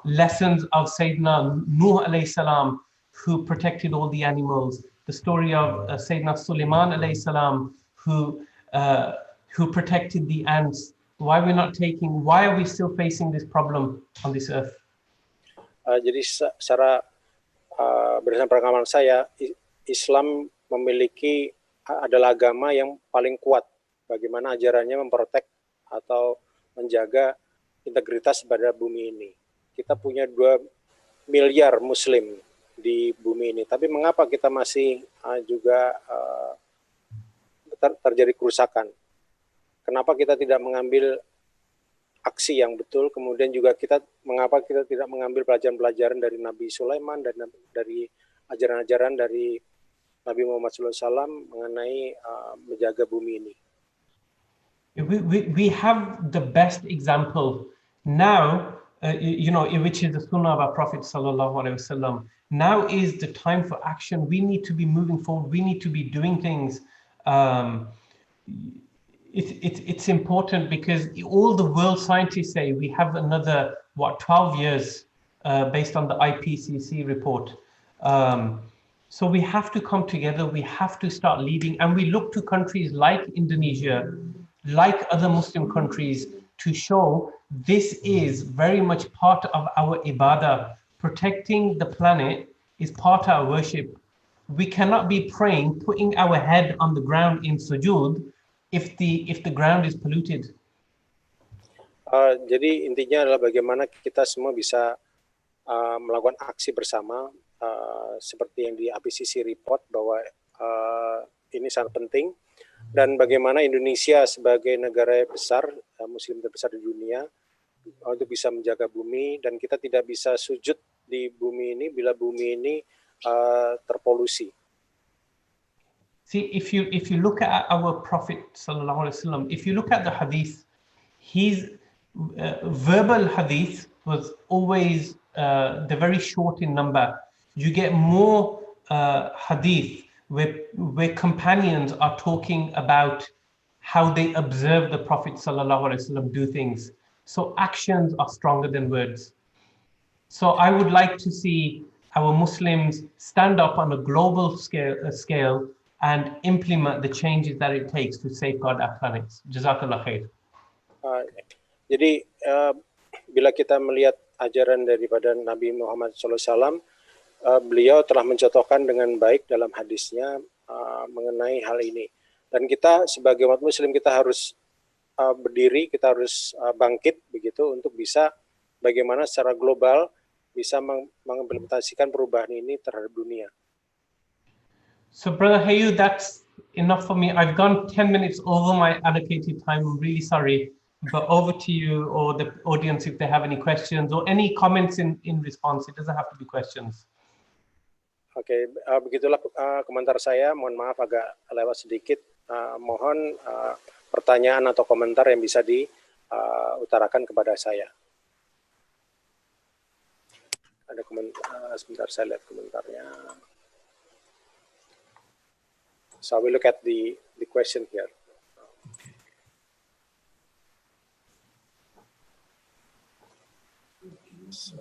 lessons of Sayyidina Nuh alayhi salam, who protected all the animals, the story of Sayyidina Sulaiman alayhi salam, who protected the ants? Why are we still facing this problem on this earth? Jadi secara berdasarkan pengalaman saya, Islam adalah agama yang paling kuat. Bagaimana ajarannya memprotek atau menjaga integritas pada bumi ini. Kita punya 2 miliar Muslim di bumi ini. Tapi mengapa kita masih juga terjadi kerusakan? Kenapa kita tidak mengambil aksi yang betul? Kemudian juga mengapa kita tidak mengambil pelajaran-pelajaran dari Nabi Sulaiman dan dari ajaran-ajaran dari Nabi Muhammad SAW mengenai menjaga bumi ini? We have the best example now, which is the Sunnah of our Prophet sallallahu alaihi wasallam. Now is the time for action. We need to be moving forward. We need to be doing things. It's important because all the world scientists say we have another 12 years based on the IPCC report. So we have to come together. We have to start leading, and we look to countries like Indonesia, like other Muslim countries, to show this is very much part of our ibadah. Protecting the planet is part of our worship. We cannot be praying, putting our head on the ground in sujood if the ground is polluted. Jadi intinya adalah bagaimana kita semua bisa melakukan aksi bersama, seperti yang di IPCC report bahwa ini sangat penting. Dan bagaimana Indonesia sebagai negara besar, Muslim terbesar di dunia, untuk bisa menjaga bumi, dan kita tidak bisa sujud di bumi ini bila bumi ini terpolusi. See, if you look at our Prophet sallallahu alaihi wasallam, if you look at the hadith, his verbal hadith was always they're very short in number. You get more hadith where companions are talking about how they observe the Prophet sallallahu alaihi wasallam do things. So actions are stronger than words. So I would like to see our Muslims stand up on a global scale and implement the changes that it takes to safeguard our planets. Jazakallah khair. Jadi bila kita melihat ajaran daripada Nabi Muhammad SAW, beliau telah mencontohkan dengan baik dalam hadisnya mengenai hal ini. Dan kita sebagai umat Muslim, kita harus berdiri, kita harus bangkit begitu untuk bisa bagaimana secara global bisa mengimplementasikan perubahan ini terhadap dunia. So Brother Hayu, that's enough for me. I've gone 10 minutes over my allocated time. I'm really sorry. But over to you or the audience if they have any questions or any comments in response. It doesn't have to be questions. Oke, begitulah komentar saya. Mohon maaf agak lewat sedikit. Mohon pertanyaan atau komentar yang bisa diutarakan kepada saya. Ada komentar, sebentar saya lihat komentarnya. So we look at the question here. So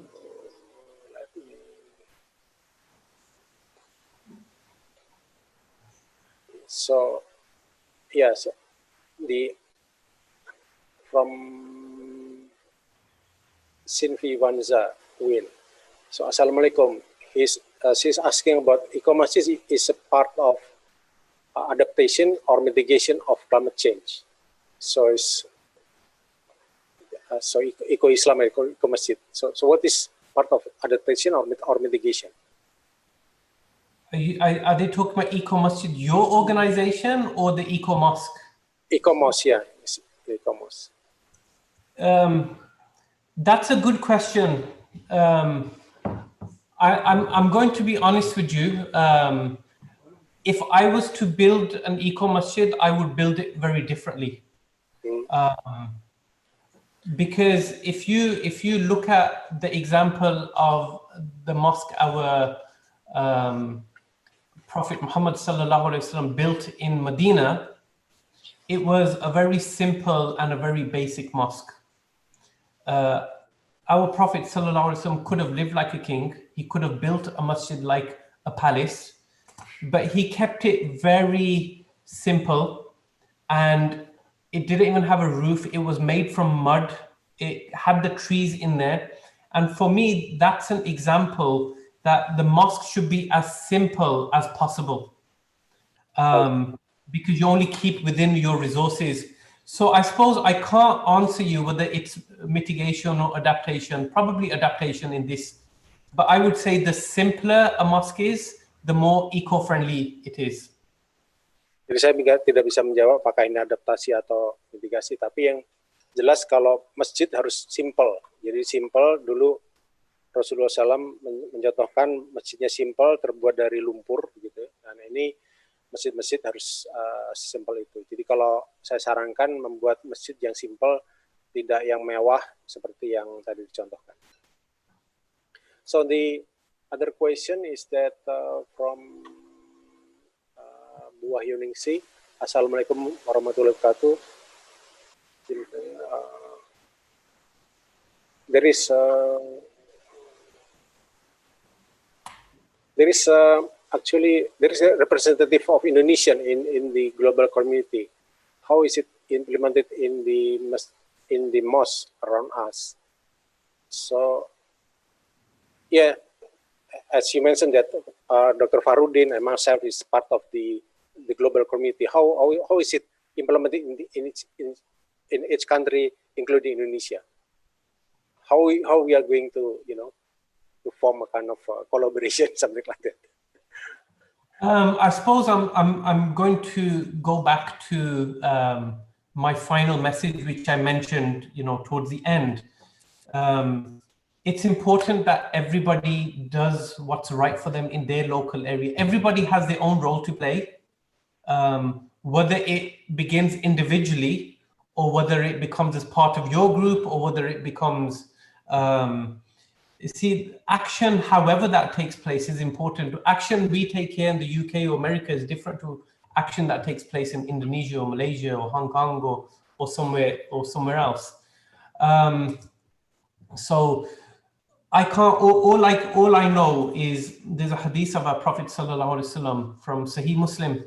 let me. So yes, from Cenv Wanza Win. So Assalamualaikum. She's asking about eco-masjid is a part of adaptation or mitigation of climate change. So it's eco-Islam, eco-masjid. So what is part of adaptation or mitigation? Are they talking about eco-masjid, your organization, or the eco-mosque? Eco-mosque, yeah, the eco-mosque. That's a good question. I'm going to be honest with you. If I was to build an eco-masjid, I would build it very differently. Because if you look at the example of the mosque our Prophet Muhammad sallallahu alaihi wasallam built in Medina, it was a very simple and a very basic mosque. Our Prophet sallallahu alaihi wasallam could have lived like a king. He could have built a masjid like a palace. But he kept it very simple, and it didn't even have a roof. It was made from mud. It had the trees in there. And for me, that's an example that the mosque should be as simple as possible, because you only keep within your resources. So I suppose I can't answer you whether it's mitigation or adaptation, probably adaptation in this. But I would say the simpler a mosque is, the more eco-friendly it is. Jadi saya tidak bisa menjawab apakah ini adaptasi atau mitigasi, tapi yang jelas kalau masjid harus simple. Jadi simple dulu Rasulullah SAW mencontohkan masjidnya simple, terbuat dari lumpur, gitu. Dan ini masjid-masjid harus simple itu. Jadi kalau saya sarankan membuat masjid yang simple, tidak yang mewah seperti yang tadi dicontohkan. So the other question is that from Bu Wahyuningsi, Assalamualaikum warahmatullahi wabarakatuh. There is a representative of Indonesian in the global community. How is it implemented in the mosque around us? So yeah, as you mentioned that Dr. Farudin and myself is part of the global community. How is it implemented in each country, including Indonesia? How we are going to to form a kind of collaboration, something like that. I suppose I'm going to go back to my final message, which I mentioned, towards the end. It's important that everybody does what's right for them in their local area. Everybody has their own role to play, whether it begins individually or whether it becomes as part of your group or whether it becomes, action, however that takes place, is important. Action we take here in the UK or America is different to action that takes place in Indonesia or Malaysia or Hong Kong or somewhere else. So I can't. All I know is there's a hadith of our Prophet sallallahu alaihi wasallam from Sahih Muslim,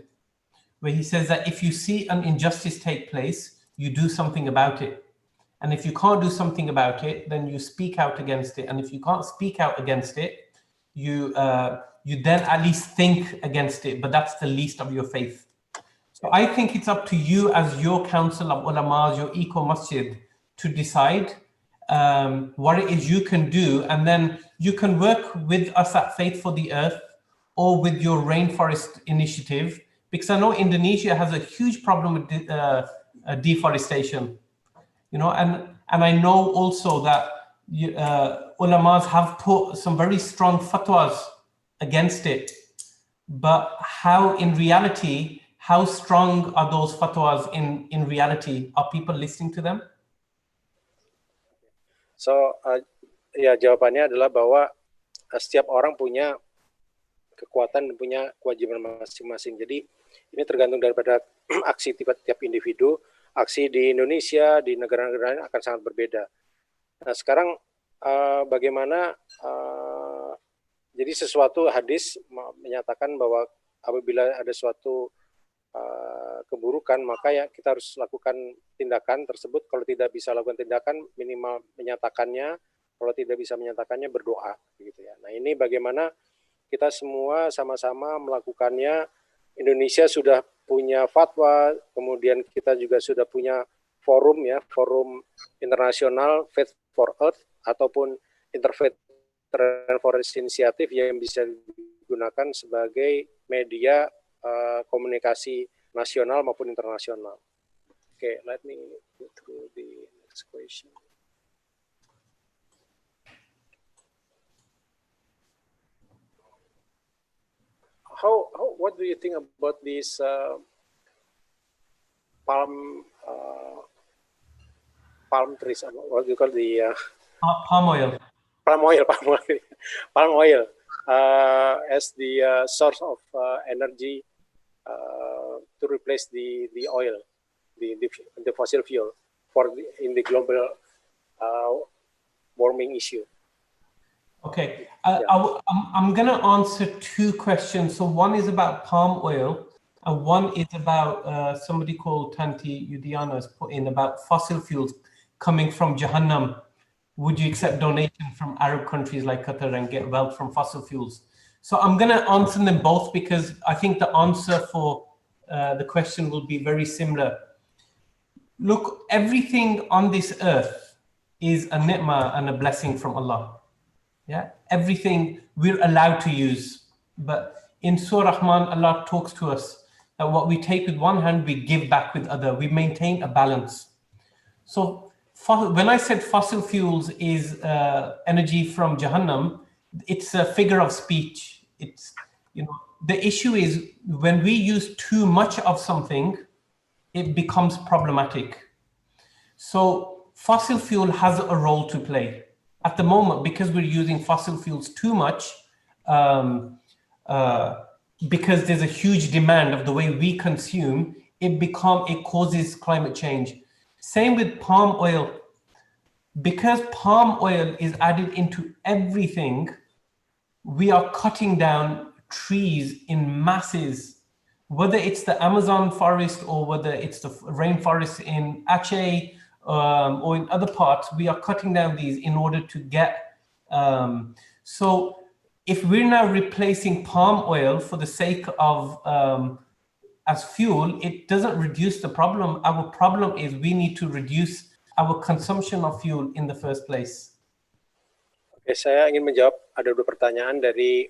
where he says that if you see an injustice take place, you do something about it. And if you can't do something about it, then you speak out against it. And if you can't speak out against it, you then at least think against it. But that's the least of your faith. So I think it's up to you as your council of ulamas, your eco masjid, to decide what it is you can do, and then you can work with us at Faith for the Earth or with your rainforest initiative, because I know Indonesia has a huge problem with deforestation, you know, and I know also that ulamas have put some very strong fatwas against it, but how in reality, how strong are those fatwas in reality? Are people listening to them? So, ya jawabannya adalah bahwa setiap orang punya kekuatan dan punya kewajiban masing-masing. Jadi ini tergantung daripada aksi tiap individu. Aksi di Indonesia, di negara-negara lain akan sangat berbeda. Nah sekarang bagaimana, jadi sesuatu hadis menyatakan bahwa apabila ada suatu keburukan, maka ya kita harus lakukan tindakan tersebut. Kalau tidak bisa lakukan tindakan, minimal menyatakannya. Kalau tidak bisa menyatakannya, berdoa, gitu ya. Nah ini bagaimana kita semua sama-sama melakukannya. Indonesia sudah punya fatwa, kemudian kita juga sudah punya forum ya, forum internasional Faith for Earth ataupun Interfaith Rainforest Initiative yang bisa digunakan sebagai media komunikasi nasional maupun internasional. Okay, let me go through the next question. What do you think about this palm trees? What do you call the palm oil? Palm oil as the source of energy to replace the oil, the fossil fuel in the global warming issue. Okay, I'm going to answer two questions. So one is about palm oil, and one is about somebody called Tanti Udiana has put in about fossil fuels coming from Jahannam. Would you accept donation from Arab countries like Qatar and get wealth from fossil fuels? So I'm going to answer them both because I think the answer for the question will be very similar. Look, everything on this earth is a ni'mah and a blessing from Allah. Yeah, everything we're allowed to use. But in Surah Rahman, Allah talks to us that what we take with one hand, we give back with other. We maintain a balance. So when I said fossil fuels is energy from Jahannam, it's a figure of speech. It's, you know, the issue is when we use too much of something, it becomes problematic. So fossil fuel has a role to play. At the moment, because we're using fossil fuels too much, because there's a huge demand of the way we consume, it causes climate change. Same with palm oil. Because palm oil is added into everything, we are cutting down trees in masses, whether it's the Amazon forest or whether it's the rainforest in Aceh, or in other parts, we are cutting down these in order to get, so if we're now replacing palm oil for the sake of, as fuel, it doesn't reduce the problem. Our problem is we need to reduce our consumption of fuel in the first place. Oke, saya ingin menjawab ada dua pertanyaan dari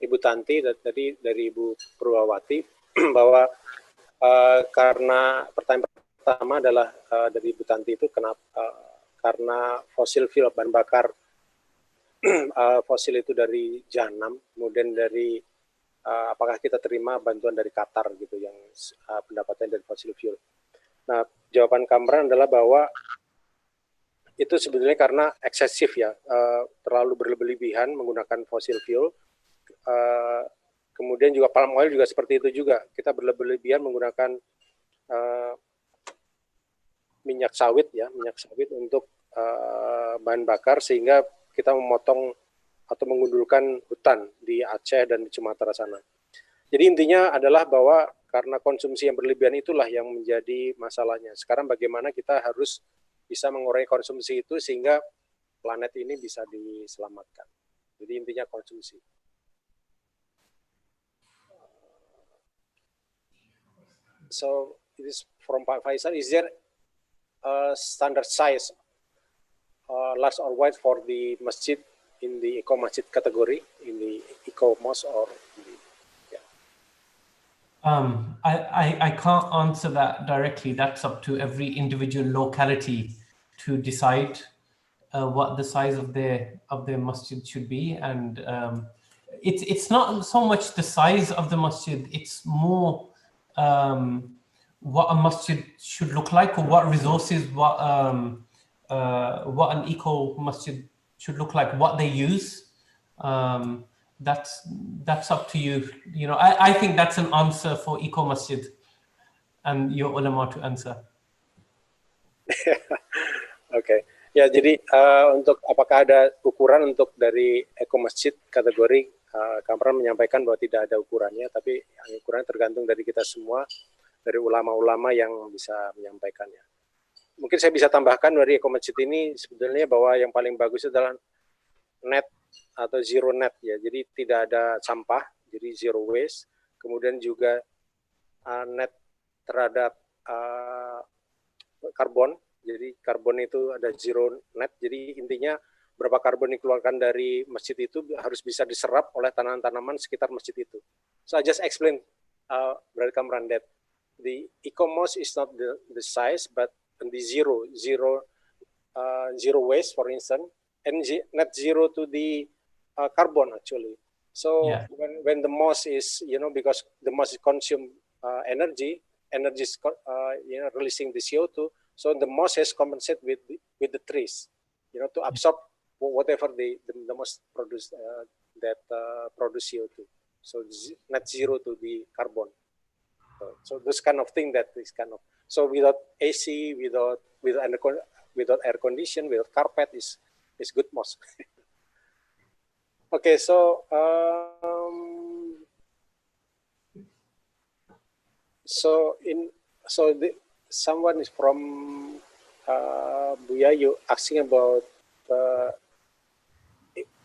Ibu Tanti dan tadi dari Ibu Purwawati bahwa karena pertanyaan pertama adalah dari Ibu Tanti itu kenapa karena fosil fuel bahan bakar fosil itu dari Jahannam, kemudian dari apakah kita terima bantuan dari Qatar gitu yang pendapatannya dari fosil fuel. Nah, jawaban Kamran adalah bahwa itu sebenarnya karena eksesif ya, terlalu berlebihan menggunakan fosil fuel. Kemudian juga palm oil juga seperti itu juga, kita berlebihan menggunakan minyak sawit untuk bahan bakar sehingga kita memotong atau mengundurkan hutan di Aceh dan di Sumatera sana. Jadi intinya adalah bahwa karena konsumsi yang berlebihan itulah yang menjadi masalahnya. Sekarang bagaimana kita harus bisa mengurangi konsumsi itu sehingga planet ini bisa diselamatkan. Jadi intinya konsumsi. So it is from Pak Faisal, is there standard size last or white for the masjid in the eco masjid category, in the eco mosque, or in the, I can't answer that directly. That's up to every individual locality to decide what the size of their masjid should be, and it's not so much the size of the masjid. It's more what a masjid should look like, or what resources, what an eco masjid should look like, what they use. That's up to you. You know, I think that's an answer for eco masjid and your ulama to answer. Okay. Ya, jadi untuk apakah ada ukuran untuk dari eco masjid kategori, Kamran menyampaikan bahwa tidak ada ukurannya, tapi ukurannya tergantung dari kita semua, dari ulama-ulama yang bisa menyampaikannya. Mungkin saya bisa tambahkan dari eco masjid ini sebetulnya bahwa yang paling bagus adalah net atau zero net, ya. Jadi tidak ada sampah, jadi zero waste. Kemudian juga net terhadap karbon. Jadi karbon itu ada zero net. Jadi intinya berapa karbon dikeluarkan dari masjid itu harus bisa diserap oleh tanaman-tanaman sekitar masjid itu. So I just explain, Brother Kamran, that the eco-mosque is not the size, but the zero waste, for instance, and net zero to the carbon actually. So yeah. when the mosque is, you know, because the mosque consume energy is you know, releasing the CO2. So the mosque has compensated with the trees, you know, to absorb whatever the mosque produce produce CO2. So net zero to the carbon. So this kind of thing that is kind of, so without AC, without air condition, without carpet is good mosque. Okay, so someone is from Buyayu asking about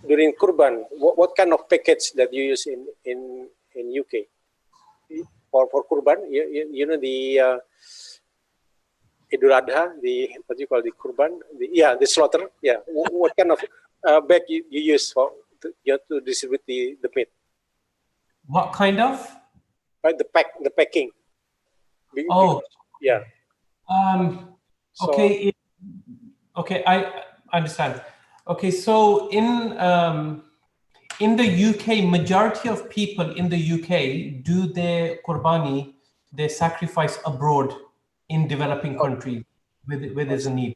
during Kurban, what kind of package that you use in UK for Kurban? You know the Idul Adha, the what you call the Kurban, the slaughter. Yeah, what kind of bag you use for to distribute the meat? What kind of? The packing. Oh, yeah. Okay, okay, I understand. Okay, so in the UK, majority of people in the UK do their qurbani, their sacrifice abroad in developing countries where there's a need.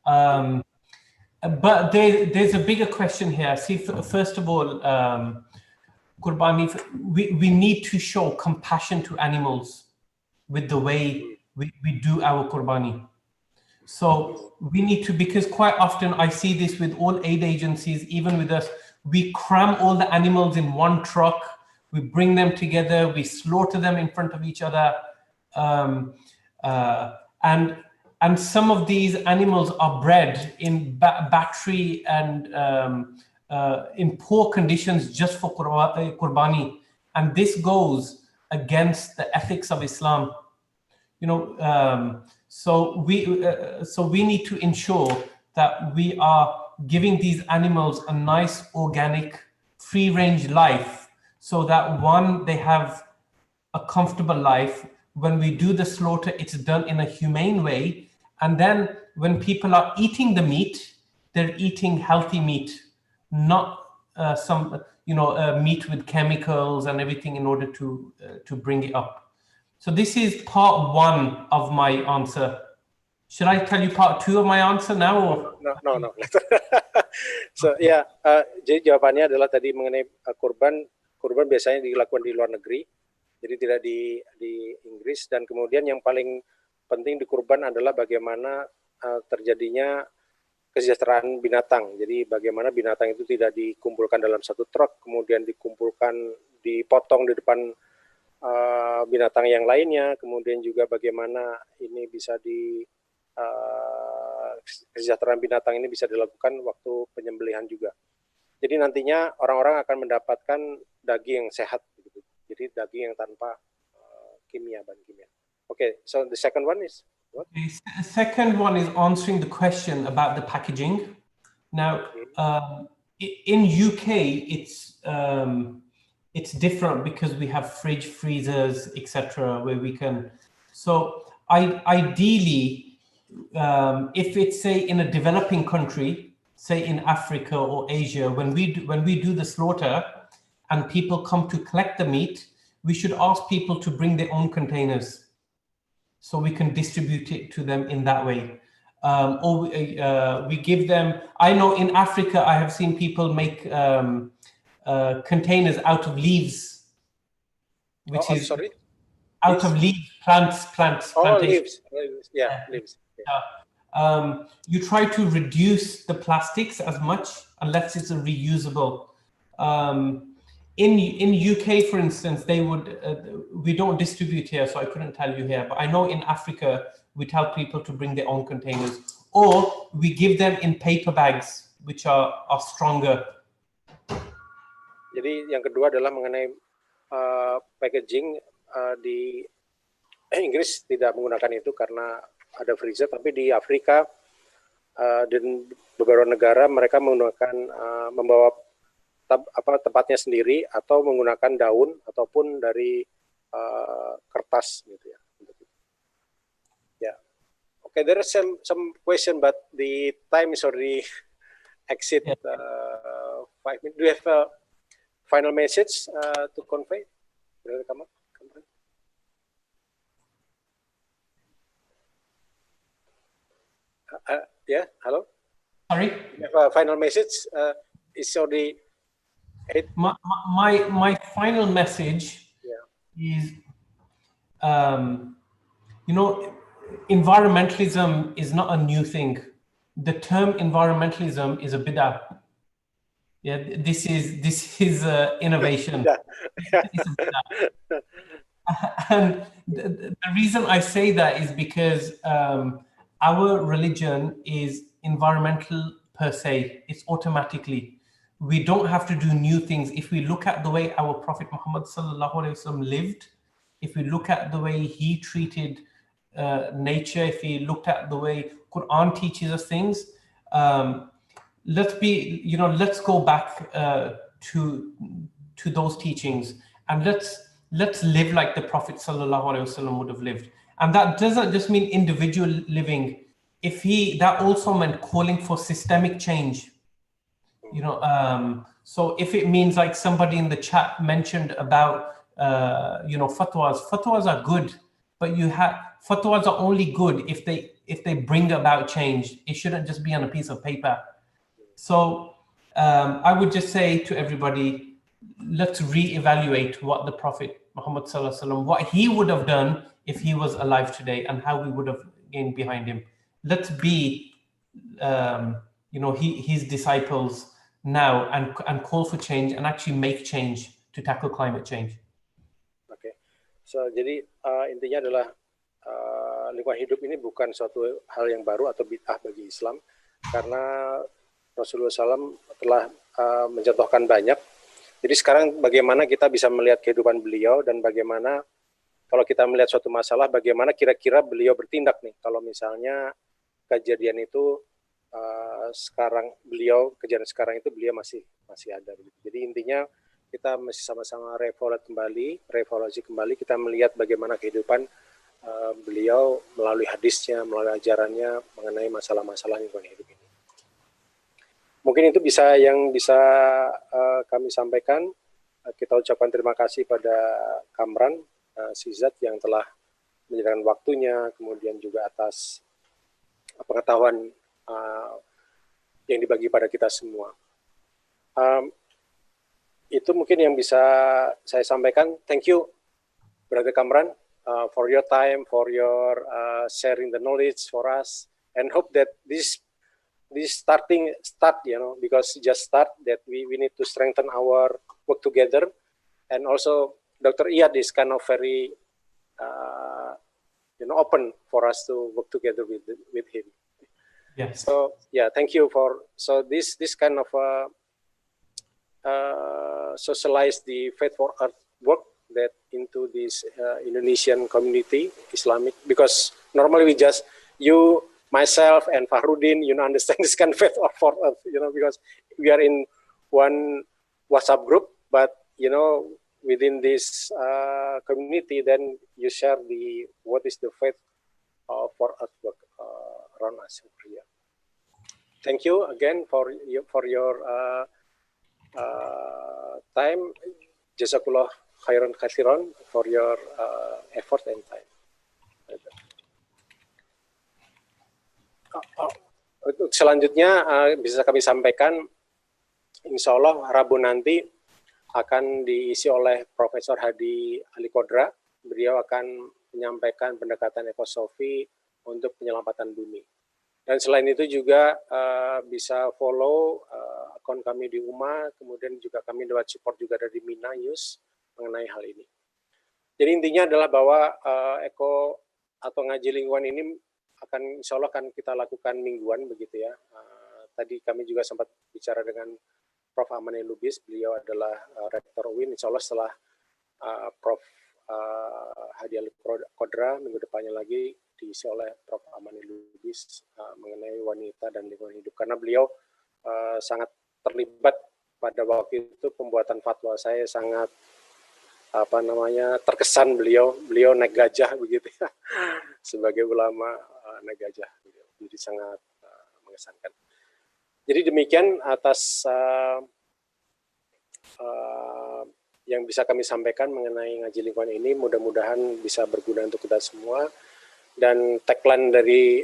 But there's a bigger question here. See, first of all, qurbani, we need to show compassion to animals with the way we do our qurbani. So we need to, because quite often I see this with all aid agencies, even with us, we cram all the animals in one truck, we bring them together, we slaughter them in front of each other. And some of these animals are bred in battery and in poor conditions just for qurbani. And this goes against the ethics of Islam. You know, so we need to ensure that we are giving these animals a nice, organic, free-range life, so that one, they have a comfortable life. When we do the slaughter, it's done in a humane way. And then when people are eating the meat, they're eating healthy meat, not some, you know, meat with chemicals and everything in order to bring it up. So this is part one of my answer. Should I tell you part two of my answer now? Or? No. So ya, jadi jawabannya adalah tadi mengenai kurban biasanya dilakukan di luar negeri, jadi tidak di Inggris. Dan kemudian yang paling penting di kurban adalah bagaimana terjadinya kesejahteraan binatang. Jadi bagaimana binatang itu tidak dikumpulkan dalam satu truk, kemudian dipotong di depan binatang yang lainnya, kemudian juga bagaimana ini bisa kesejahteraan binatang ini bisa dilakukan waktu penyembelihan juga. Jadi nantinya orang-orang akan mendapatkan daging yang sehat, gitu. Jadi daging yang tanpa bahan kimia. Okay, so the second one is what? The second one is answering the question about the packaging. Now, in UK, it's different because we have fridge, freezers, etc., where we can. So ideally, if it's say in a developing country, say in Africa or Asia, when we do the slaughter and people come to collect the meat, we should ask people to bring their own containers so we can distribute it to them in that way. Or we give them, I know in Africa, I have seen people make containers out of leaves, which is sorry? out of leaves, plants. Oh, leaves. Yeah, leaves. Yeah. You try to reduce the plastics as much unless it's a reusable. In UK, for instance, they would, we don't distribute here, so I couldn't tell you here, but I know in Africa, we tell people to bring their own containers, or we give them in paper bags, which are stronger. Jadi yang kedua adalah mengenai packaging. Di Inggris tidak menggunakan itu karena ada freezer, tapi di Afrika dan beberapa negara mereka menggunakan membawa tempatnya sendiri atau menggunakan daun ataupun dari kertas gitu ya. Yeah. Okay, there is some question, but the time is already exit 5 minutes. Do you have a final message to convey? Kamran? Yeah, hello. Sorry. You have a final message. It's already. My final message is, you know, environmentalism is not a new thing. The term environmentalism is a bid'ah. Yeah, this is innovation. It's a bid'ah. And the reason I say that is because our religion is environmental per se. It's automatically. We don't have to do new things. If we look at the way our Prophet Muhammad ﷺ lived, if we look at the way he treated nature, if we looked at the way Quran teaches us things, let's go back to those teachings, and let's live like the Prophet ﷺ would have lived. And that doesn't just mean individual living. That also meant calling for systemic change. You know, so if it means, like somebody in the chat mentioned about, fatwas are good, but fatwas are only good if they bring about change. It shouldn't just be on a piece of paper. So I would just say to everybody, let's reevaluate what the Prophet Muhammad ﷺ, what he would have done if he was alive today, and how we would have gained behind him. Let's be, his disciples now, and call for change and actually make change to tackle climate change. Okay, so jadi intinya adalah lingkungan hidup ini bukan suatu hal yang baru atau bid'ah bagi Islam, karena Rasulullah SAW telah mencontohkan banyak. Jadi sekarang bagaimana kita bisa melihat kehidupan beliau, dan bagaimana kalau kita melihat suatu masalah, bagaimana kira-kira beliau bertindak nih. Kalau misalnya kejadian itu kejadian sekarang itu beliau masih ada. Jadi intinya kita masih sama-sama reevaluasi kembali, kita melihat bagaimana kehidupan beliau melalui hadisnya, melalui ajarannya mengenai masalah-masalah lingkungan hidup ini. Mungkin itu yang bisa kami sampaikan. Kita ucapkan terima kasih pada Kamran, Shezad yang telah menyediakan waktunya, kemudian juga atas pengetahuan yang dibagi pada kita semua. Itu mungkin yang bisa saya sampaikan. Thank you, Brother Kamran, for your time, for your sharing the knowledge for us, and hope that this start, because just start, that we need to strengthen our work together. And also Dr. Iyad is kind of very open for us to work together with him. Yes. So yeah, thank you this kind of socialize the Faith for Earth work that into this Indonesian community, Islamic, because normally you myself and Fahrudin, understand this kind of faith for us, because we are in one WhatsApp group, but within this community, then you share what is the faith for us around us here. Thank you again for your time. Jazakallah khairan katsiran for your effort and time. Untuk selanjutnya bisa kami sampaikan, insya Allah Rabu nanti akan diisi oleh Profesor Hadi Ali Kodra. Beliau akan menyampaikan pendekatan ekosofi untuk penyelamatan bumi. Dan selain itu juga bisa follow akun kami di UMA, kemudian juga kami dapat support juga dari Mina News mengenai hal ini. Jadi intinya adalah bahwa eko atau ngaji lingkungan ini akan insya Allah akan kita lakukan mingguan begitu ya. Tadi kami juga sempat bicara dengan Prof. Amani Lubis, beliau adalah Rektor UIN. Insya Allah setelah Prof. Hadi Ali Kodra, minggu depannya lagi diisi oleh Prof. Amani Lubis mengenai wanita dan lingkungan hidup. Karena beliau sangat terlibat pada waktu itu pembuatan fatwa. Saya sangat terkesan beliau naik gajah begitu ya, sebagai ulama naik gajah, jadi sangat mengesankan. Jadi demikian atas yang bisa kami sampaikan mengenai ngaji lingkungan ini, mudah-mudahan bisa berguna untuk kita semua. Dan tagline dari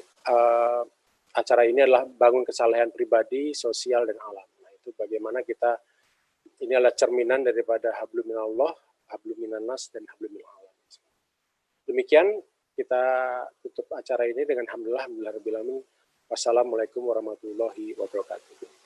acara ini adalah bangun kesalahan pribadi, sosial, dan alam. Nah, itu bagaimana kita, ini adalah cerminan daripada hablum minallah, hablum minannas, dan hablum minal alam. Demikian kita tutup acara ini dengan alhamdulillah, alhamdulillah rabbil alamin. Wassalamualaikum warahmatullahi wabarakatuh.